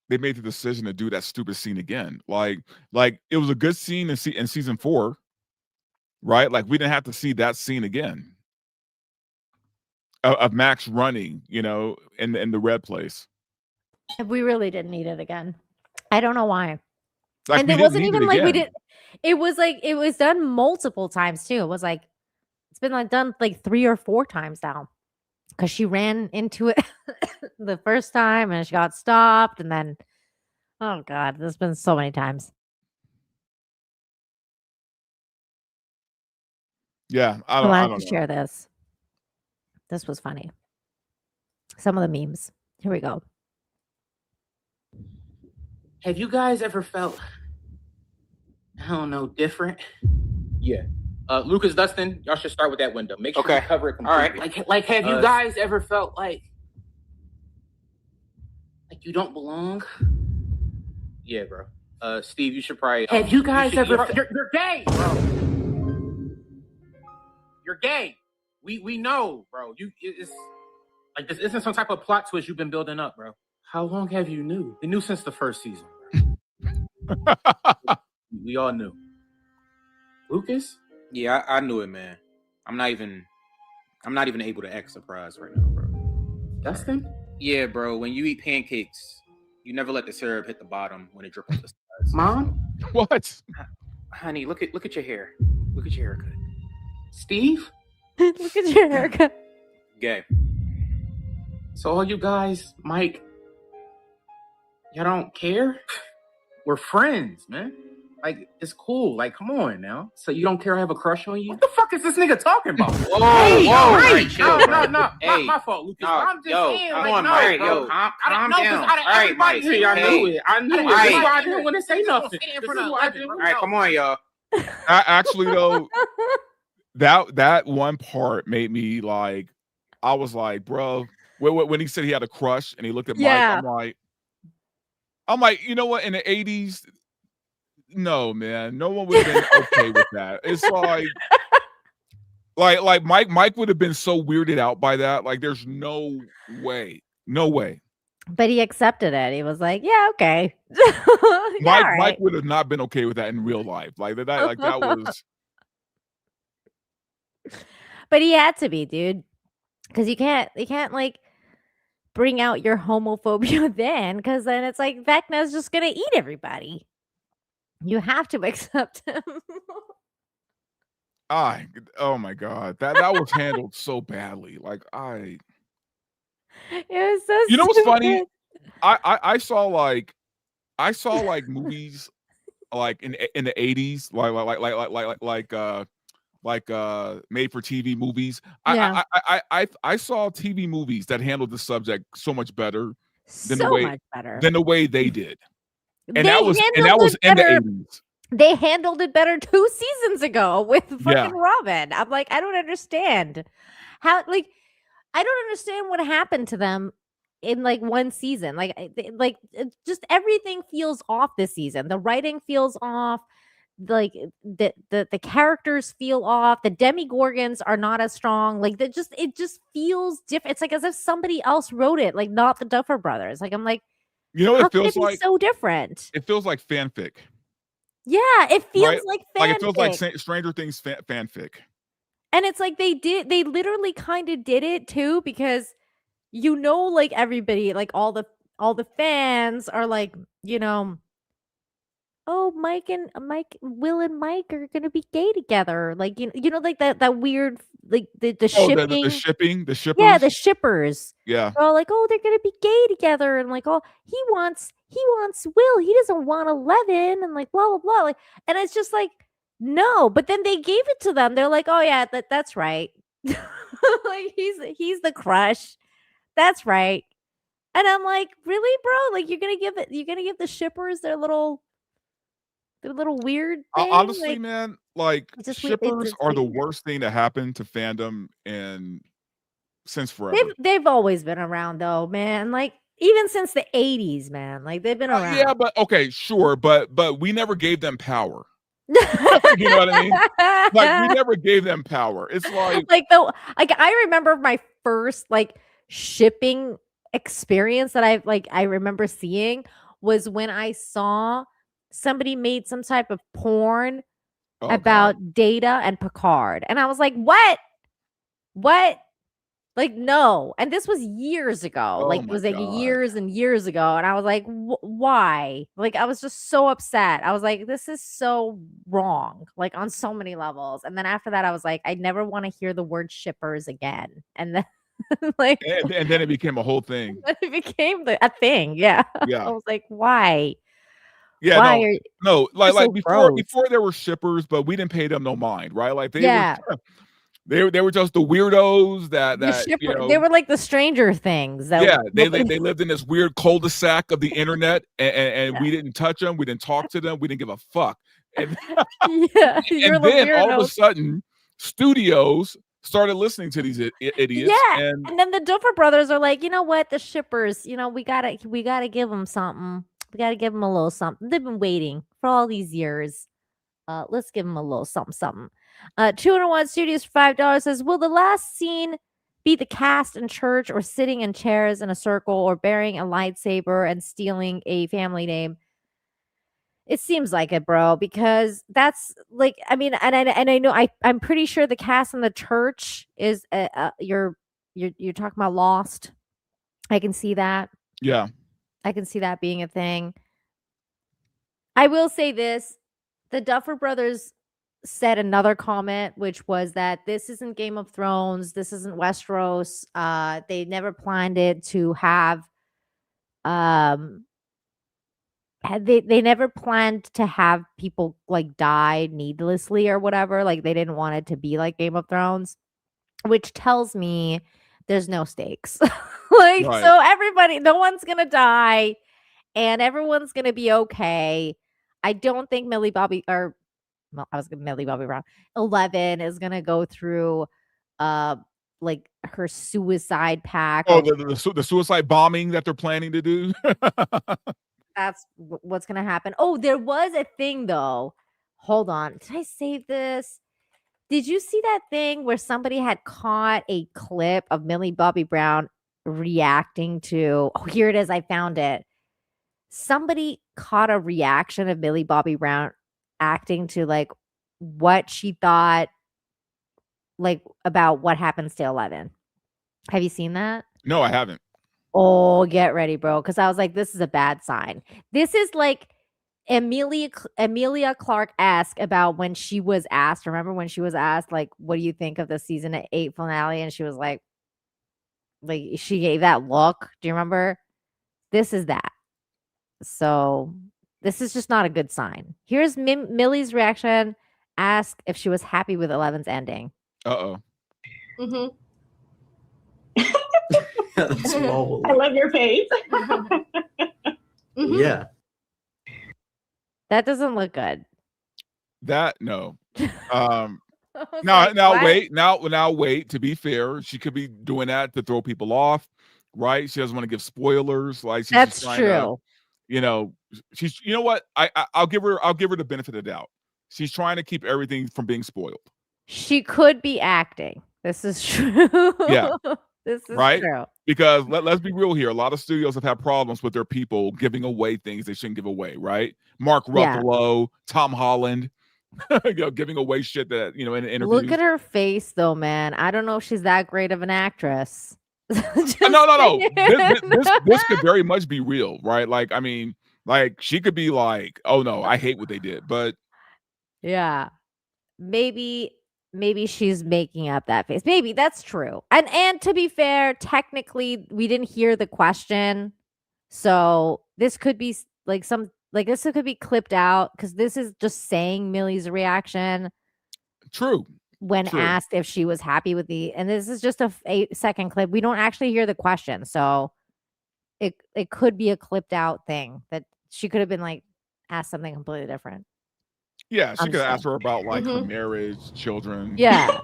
made the decision to do that stupid scene again. Like it was a good scene in season 4, right? Like we didn't have to see that scene again of Max running, in the red place. We really didn't need it again. I don't know why. Like, and it wasn't even like we did. It was like it was done multiple times too. It was like it's been like done like 3 or 4 times now. Because she ran into it the first time and she got stopped, and then oh god, there's been so many times. Yeah, I wanted don't to know. share this. This was funny. Some of the memes. Here we go. Have you guys ever felt, I don't know, different? Yeah. Lucas, Dustin, y'all should start with that window. Make sure you cover it completely. All right. Like have you guys ever felt like you don't belong? Yeah, bro. Steve, you should probably. Have you guys ever? You're gay, bro. You're gay. We know, bro. It's like this isn't some type of plot twist you've been building up, bro. How long have you knew? We knew since the first season. We all knew. Lucas? Yeah, I knew it, man. I'm not even able to act surprised right now, bro. Dustin? Yeah, bro. When you eat pancakes, you never let the syrup hit the bottom when it drips off the sides. Mom? What? Honey, look at your hair. Look at your haircut. Steve? Look at your haircut. Gay. So all you guys, Mike, y'all don't care? We're friends, man. Like, it's cool. Like, come on now. So you don't care I have a crush on you? What the fuck is this nigga talking about? Whoa, hey, whoa, right, chill, no. Hey, my fault, Lucas. No, I'm just saying, come like, on, no, Mike, bro. yo, calm down. All right, Mike. I knew it. I knew it. That's why I didn't want to say nothing. All right, come on, y'all. Actually, though, that one part made me like, I was like, bro, when he said he had a crush and he looked at Mike, I'm like, you know what? In the 80s, no, man, no one would have been okay with that. It's like Mike would have been so weirded out by that. Like, there's no way. But he accepted it. He was like, "Yeah, okay." Mike would have not been okay with that in real life. Like that was. But he had to be, dude, because you can't like bring out your homophobia then, because then it's like Vecna's just gonna eat everybody. You have to accept him. Oh my god, that was handled so badly. Like it was so. You know what's funny? I saw like movies like in the 80s, like made for TV movies. Yeah. I saw TV movies that handled the subject so much better than the way they did. And that was in the 80s. They handled it better 2 seasons ago with fucking Robin. I'm like, I don't understand how, like, I don't understand what happened to them in like one season. Like just everything feels off this season. The writing feels off. like the characters feel off. The demigorgons are not as strong. Like it just feels different. It's like as if somebody else wrote it, like not the Duffer Brothers. Like I'm like, You know what how it can feels it be like? so different? It feels like fanfic, Yeah, it feels right? like Like it feels like fanfic. Stranger Things fanfic. And it's like they literally kind of did it too, because like everybody, like all the fans are like, oh, Will and Mike are gonna be gay together. Like, like that weird, like the Oh, the shipping. shipping, the Yeah, shippers. the shippers. Yeah. They're all like, oh, they're gonna be gay together, and like, oh, he wants Will, he doesn't want 11, and like blah blah blah. Like, and it's just like, no, but then they gave it to them. They're like, oh yeah, that's right. Like he's the crush. That's right. And I'm like, really, bro? Like you're gonna give the shippers their little weird thing? Honestly, Like man, like it's just weird. shippers It's are the weird. worst thing to happen to fandom since forever. They've always been around though, man. Like even since the 80s, man. Like they've been Yeah, around. but okay, sure, but we never gave them power. You know what I mean? Like we never gave them power. It's like like I remember my first like shipping experience that I remember seeing was when I saw somebody made some type of porn oh god. about Data and Picard. And I was like, "What? What?" Like, no. And this was years ago. Oh Like, it my was like god. years and years ago. And I was like, why? Like, I was just so upset. I was like, this is so wrong, like on so many levels. And then after that, I was like, I never want to hear the word shippers again. And then, like, And then it became a whole thing. it became a thing. Yeah. I Yeah. was like, why? Yeah, Why no. are No, you're like so gross? before there were shippers, but we didn't pay them no mind, right? Like they were Yeah. they were just the weirdos that The shipper, they were like the Stranger Things that yeah, they nobody- lived in this weird cul-de-sac of the internet, and Yeah. we didn't touch them, we didn't talk to them, we didn't give a fuck. And Yeah, you're the then all of a weirdo. sudden, studios started listening to these idiots, Yeah, and and then the Duffer Brothers are like, you know what, the shippers, we gotta give them something. We gotta give them a little something. They've been waiting for all these years. Let's give them a little something, something. 201 Studios for $5 says, will the last scene be the cast in church or sitting in chairs in a circle or bearing a lightsaber and stealing a family name? It seems like it, bro, because that's like, I mean, and I know I'm pretty sure the cast in the church is you're talking about Lost. I can see that. yeah, I can see that being a thing. I will say this. The Duffer Brothers said another comment, which was that this isn't Game of Thrones. This isn't Westeros. They never planned it to have, they never planned to have people like die needlessly or whatever. Like they didn't want it to be like Game of Thrones, which tells me there's no stakes. Like, right. so everybody, no one's gonna die and everyone's gonna be okay. I don't think Millie Bobby Brown 11 is gonna go through like her suicide pact. Oh, the suicide bombing that they're planning to do. That's what's gonna happen. Oh, there was a thing though. Hold on. Did I save this? Did you see that thing where somebody had caught a clip of Millie Bobby Brown reacting to? Oh, here it is. I found it. Somebody caught a reaction of Millie Bobby Brown acting to like what she thought like about what happens to 11. Have you seen that? No, I haven't. Oh, get ready, bro. Because I was like, this is a bad sign. This is like Emilia Clarke asked about when she was asked. Remember when she was asked, like, what do you think of the season 8 finale? And she was like she gave that look. Do you remember? This is that. So this is just not a good sign. Here's Millie's reaction. Ask if she was happy with 11's ending. Uh-oh. Mm-hmm. Swole. I love your face. Mm-hmm. Yeah. That doesn't look good. That no. I was Now, like, what? now wait. To be fair, she could be doing that to throw people off, right? She doesn't want to give spoilers. Like she's just That's trying true. to, she's. You know what? I'll give her the benefit of the doubt. She's trying to keep everything from being spoiled. She could be acting. This is true. Yeah. This is Right? true. Because let's be real here. A lot of studios have had problems with their people giving away things they shouldn't give away, right? Mark Yeah. Ruffalo, Tom Holland, giving away shit that, in interviews. Look at her face, though, man. I don't know if she's that great of an actress. No. This could very much be real, right? Like, I mean, like she could be like, "Oh no, I hate what they did," but yeah, maybe she's making up that face. Maybe that's true. And to be fair, technically, we didn't hear the question, so this could be this could be clipped out because this is just saying Millie's reaction. True. When asked if she was happy with and this is just a 8-second clip. We don't actually hear the question. So it could be a clipped out thing that she could have been like asked something completely different. Yeah, she could have asked her about like her marriage, children. Yeah.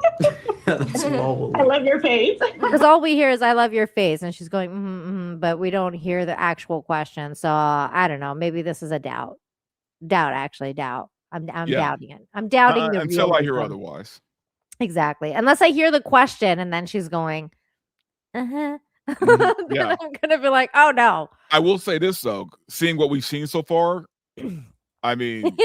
That's low. I love your face. Because all we hear is "I love your face," and she's going, but we don't hear the actual question. So I don't know. Maybe this is a doubt. Actually, doubt. I'm doubting it. I'm doubting the until I hear realism. otherwise. Exactly. Unless I hear the question and then she's going, Yeah. then I'm gonna be like, oh no. I will say this though, seeing what we've seen so far, I mean,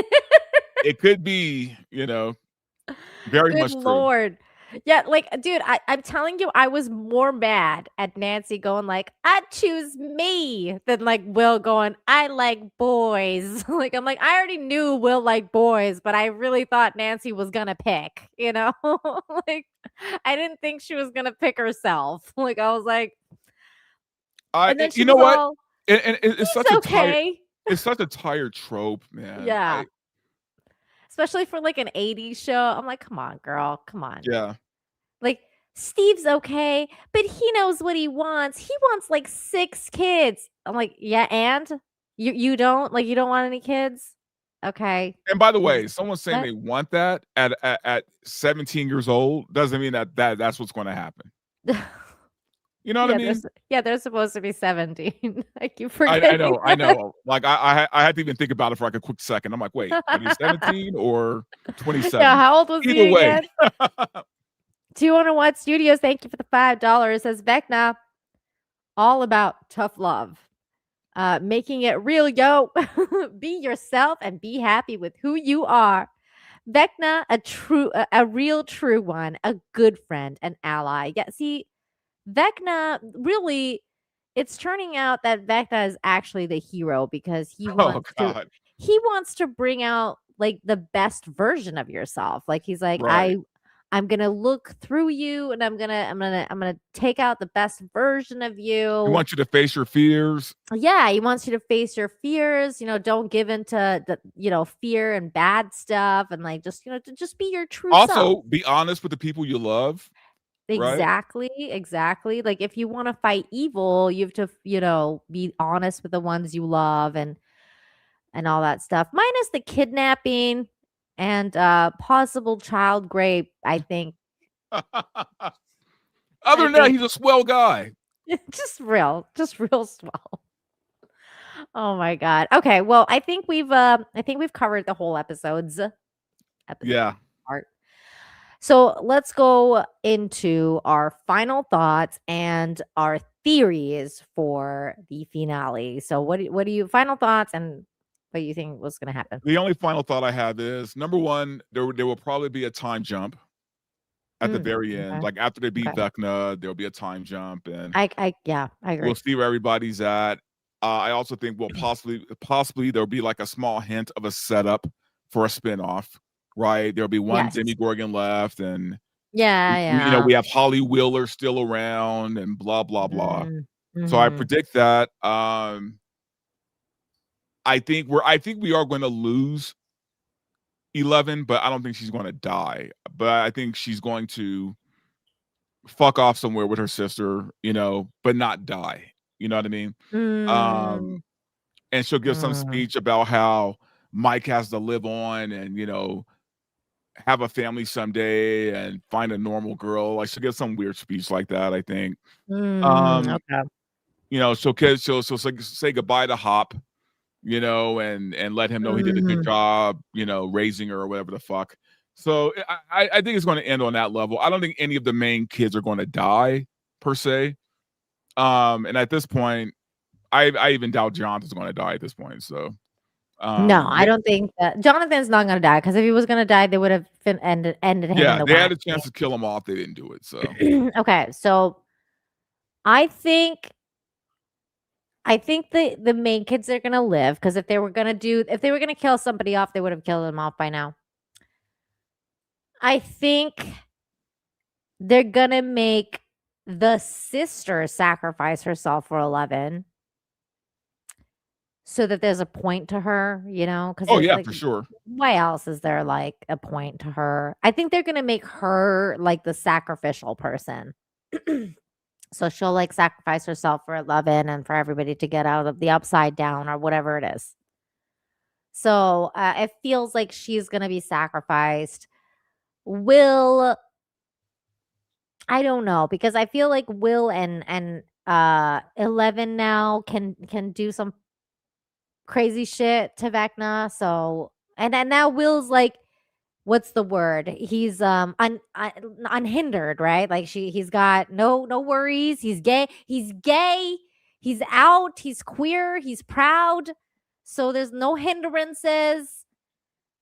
it could be, very Good much true. Lord. Yeah, like, dude, I'm telling you, I was more mad at Nancy going like, I choose me, than like Will going, I like boys. Like, I'm like, I already knew Will liked boys, but I really thought Nancy was gonna pick, like, I didn't think she was gonna pick herself. Like, I was like, and then she you know what? all, And it's such okay. it's such a tired trope, man. Yeah. Especially for like an 80s show. I'm like, come on, girl. Come on. Yeah. Like, Steve's okay, but he knows what he wants. He wants like 6 kids. I'm like, yeah, and you don't want any kids? Okay. And by the way, someone saying they want that at 17 years old doesn't mean that's what's going to happen. You know what I mean? They're supposed to be 17. I keep forgetting. I know. Like I had to even think about it for like a quick second. I'm like, wait, are you 17 or 27? Yeah, how old was Either he way. again? 201 Studios, thank you for the $5. Says Vecna, all about tough love. Making it real, yo. Be yourself and be happy with who you are. Vecna, a real true one, a good friend, an ally. Yeah, see, Vecna, really, it's turning out that Vecna is actually the hero because he wants to bring out like the best version of yourself. Like he's like, right. I'm gonna look through you and I'm gonna take out the best version of you. He wants you to face your fears. Yeah, he wants you to face your fears. Don't give into the fear and bad stuff, and like just just be your true self. Also, be honest with the people you love. Exactly, right? Exactly. Like if you want to fight evil, you have to be honest with the ones you love and all that stuff. Minus the kidnapping and possible child rape, I think. Other than that, he's a swell guy. just real swell. Oh my god. Okay, well, I think we've covered the whole episodes. Yeah. Part. So let's go into our final thoughts and our theories for the finale. So what do you final thoughts and what you think was going to happen? The only final thought I have is number one, there will probably be a time jump at the very end. Like after they beat Vecna, there'll be a time jump, and I agree. We'll see where everybody's at. I also think possibly there'll be like a small hint of a setup for a spinoff, right? There'll be one Demogorgon left, and we have Holly Wheeler still around, and blah blah blah. So I predict that. I think we are going to lose 11, but I don't think she's going to die. But I think she's going to fuck off somewhere with her sister, but not die. You know what I mean? And she'll give some speech about how Mike has to live on and, have a family someday and find a normal girl. Like she'll give some weird speech like that, I think. Okay. She'll say goodbye to Hop. you know, and let him know he did a good job, you know, raising her or whatever the fuck. So I think it's going to end on that level. I don't think any of the main kids are going to die per se. And at this point, I even doubt Jonathan's going to die at this point. So No, I don't think that Jonathan's not going to die, because if he was going to die, they would have ended him in yeah, the they had a wax. chance to kill him off. They didn't do it. So Okay, so I think the main kids are going to live, because if they were going to kill somebody off, they would have killed him off by now. I think they're going to make the sister sacrifice herself for 11, so that there's a point to her, you know? Because oh yeah, for sure. why else is there like a point to her? I think they're gonna make her like the sacrificial person. So she'll like sacrifice herself for 11 and for everybody to get out of the upside down or whatever it is. So it feels like she's gonna be sacrificed. Will, I don't know, because I feel like Will and 11 now can do some crazy shit to Vecna. So and now Will's like, what's the word? He's unhindered, right? Like he's got no worries. He's gay. He's out. He's queer. He's proud. So there's no hindrances.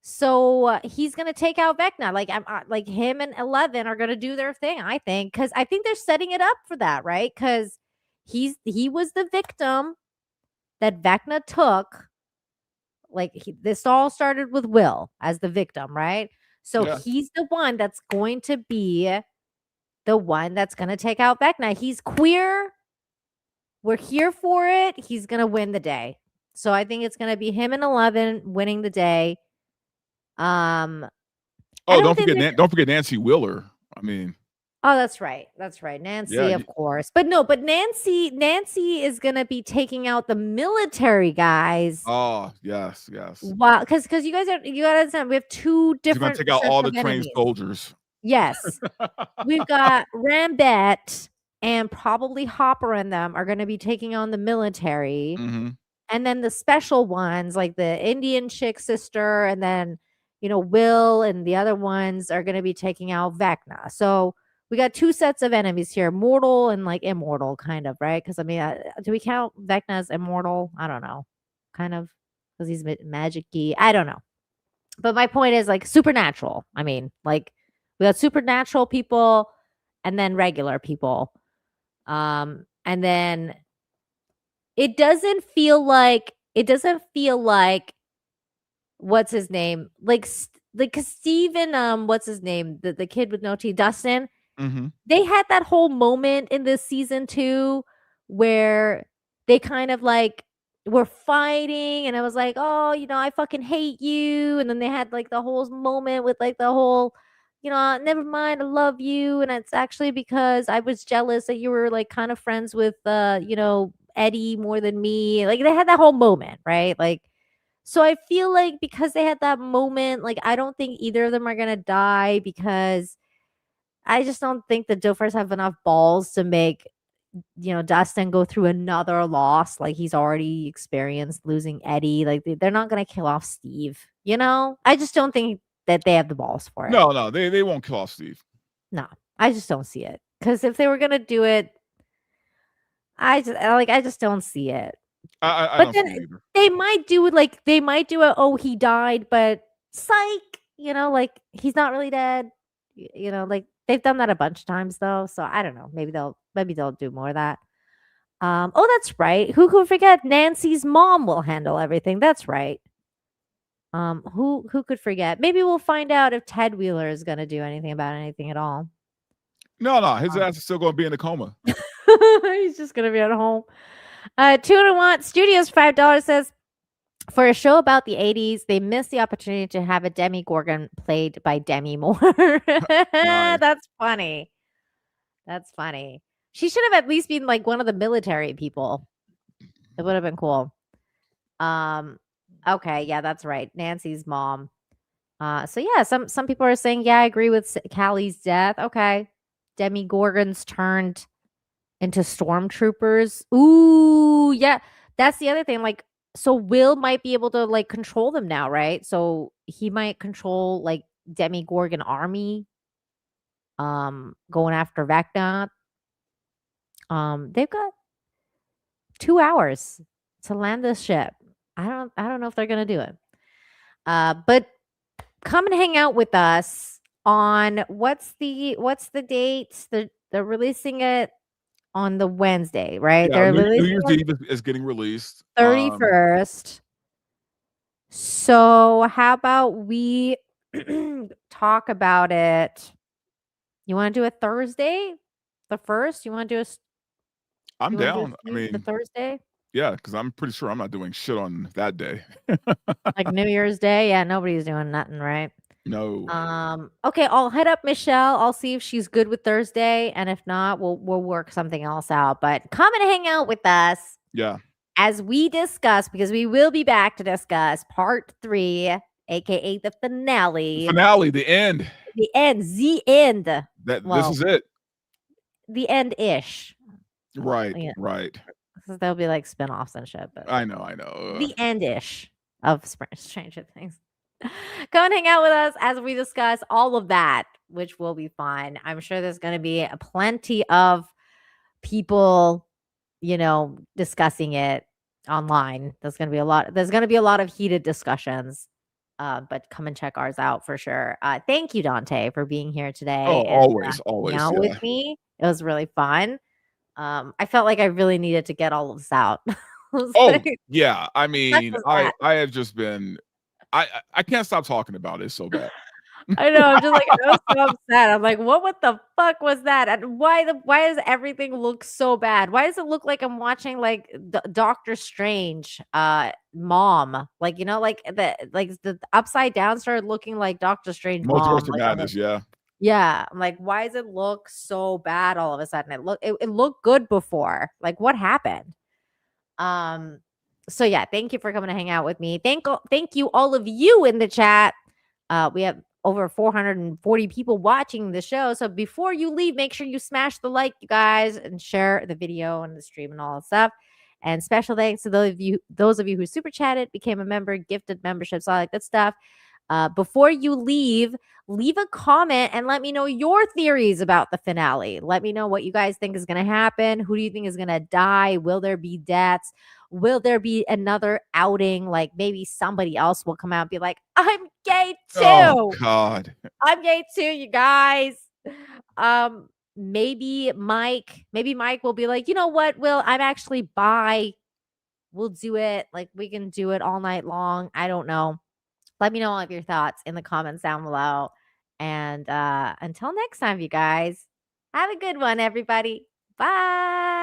So he's gonna take out Vecna. Like like him and 11 are gonna do their thing. I think, because I think they're setting it up for that, right? Because he was the victim that Vecna took. Like this all started with Will as the victim, right? So Yeah. he's the one that's going to be the one that's going to take out Vecna. He's queer. We're here for it. He's going to win the day. So I think it's going to be him and 11 winning the day. Oh, don't forget Nancy Wheeler. I mean, oh, that's right. That's right. Nancy, Yeah, of course. But Nancy is going to be taking out the military guys. oh yes. Wow, because you guys you gotta understand, we have two He's gonna different take out sets all the of trained enemies. soldiers. Yes. We've got Rambet and probably Hopper and them are going to be taking on the military. Mm-hmm. And then the special ones, like the Indian chick sister, and then, you know, Will and the other ones are going to be taking out Vecna. So we got two sets of enemies here, mortal and like immortal, kind of, right? Because I mean, do we count Vecna as immortal? I don't know. Kind of, because he's magic-y. I don't know. But my point is like supernatural. I mean, like we got supernatural people and then regular people. And then it doesn't feel like what's his name? Like Steven, what's his name? The kid with no teeth, Dustin. Mm-hmm. They had that whole moment in this season 2 where they kind of like were fighting, and I was like, oh, you know, I fucking hate you. And then they had like the whole moment with like the whole, you know, never mind, I love you. And it's actually because I was jealous that you were like kind of friends with, you know, Eddie more than me. Like they had that whole moment, right? Like, so I feel like because they had that moment, like I don't think either of them are gonna die, because I just don't think the Doofers have enough balls to make, you know, Dustin go through another loss. Like he's already experienced losing Eddie. Like they're not gonna kill off Steve. You know, I just don't think that they have the balls for it. No, they won't kill off Steve. No, I just don't see it. Because if they were gonna do it, I just don't see it. I But don't see then it either. they might do it. Like they might do it. Oh, he died, but psych. You know, like he's not really dead. You know, like they've done that a bunch of times though. So I don't know. Maybe they'll do more of that. Oh, that's right. Who could forget? Nancy's mom will handle everything. That's right. Who could forget? Maybe we'll find out if Ted Wheeler is gonna do anything about anything at all. No, his ass is still gonna be in a coma. He's just gonna be at home. 201 Studios $5 says, for a show about the 80s, they missed the opportunity to have a Demogorgon played by Demi Moore. Nice. That's funny. That's funny. She should have at least been like one of the military people. It would have been cool. Okay, yeah, that's right. Nancy's mom. So yeah, some people are saying, yeah, I agree with Callie's death. Okay. Demogorgons turned into stormtroopers. Ooh, yeah. That's the other thing. Like, So Will might be able to like control them now, right? So he might control like Demigorgon army going after Vecna. They've got 2 hours to land this ship. I don't know if they're going to do it. But come and hang out with us on what's the date? They're releasing it on the Wednesday, right? Yeah, They're New releasing Year's it Eve is getting released. 31st. So how about we talk about it? You want to do a Thursday? The first? You want to do I'm you want to do down. I the mean, Thursday? yeah, because I'm pretty sure I'm not doing shit on that day. Like New Year's Day? Yeah, nobody's doing nothing, right? No. Okay, I'll hit up Michelle. I'll see if she's good with Thursday, and if not, we'll work something else out. But come and hang out with us Yeah. as we discuss, because we will be back to discuss part 3, aka the finale. Finale, the end. The end. The end. This Well, is it. the end-ish. Right. Yeah. Right. So there'll be like spin-offs and shit, but I know. the end-ish of Stranger Things. Come and hang out with us as we discuss all of that, which will be fun. I'm sure there's going to be plenty of people, discussing it online. There's going to be a lot. There's going to be a lot of heated discussions. But come and check ours out for sure. Thank you, Dante, for being here today. Oh, and, always. hanging out Yeah. with me. It was really fun. I felt like I really needed to get all of this out. Oh, yeah. I mean, was I that? have just been I can't stop talking about it. It's so bad. I know. I'm just like, I was so upset. I'm like, what the fuck was that? And why does everything look so bad? Why does it look like I'm watching like Doctor Strange, mom? Like, like the upside down started looking like Doctor Strange mom. Multiverse of Like, Madness, yeah. yeah. I'm like, why does it look so bad all of a sudden? It looked good before. Like, what happened? So yeah, thank you for coming to hang out with me. Thank you all of you in the chat. We have over 440 people watching the show. So before you leave, make sure you smash the like, you guys, and share the video and the stream and all that stuff. And special thanks to those of you who super chatted, became a member, gifted memberships, all that good stuff. Before you leave a comment and let me know your theories about the finale. Let me know what you guys think is going to happen. Who do you think is going to die? Will there be deaths? Will there be another outing? Like maybe somebody else will come out and be like, I'm gay too. Oh God. I'm gay too, you guys. Maybe Mike will be like, you know what, Will, I'm actually bi. We'll do it. Like we can do it all night long. I don't know. Let me know all of your thoughts in the comments down below. And until next time, you guys, have a good one, everybody. Bye.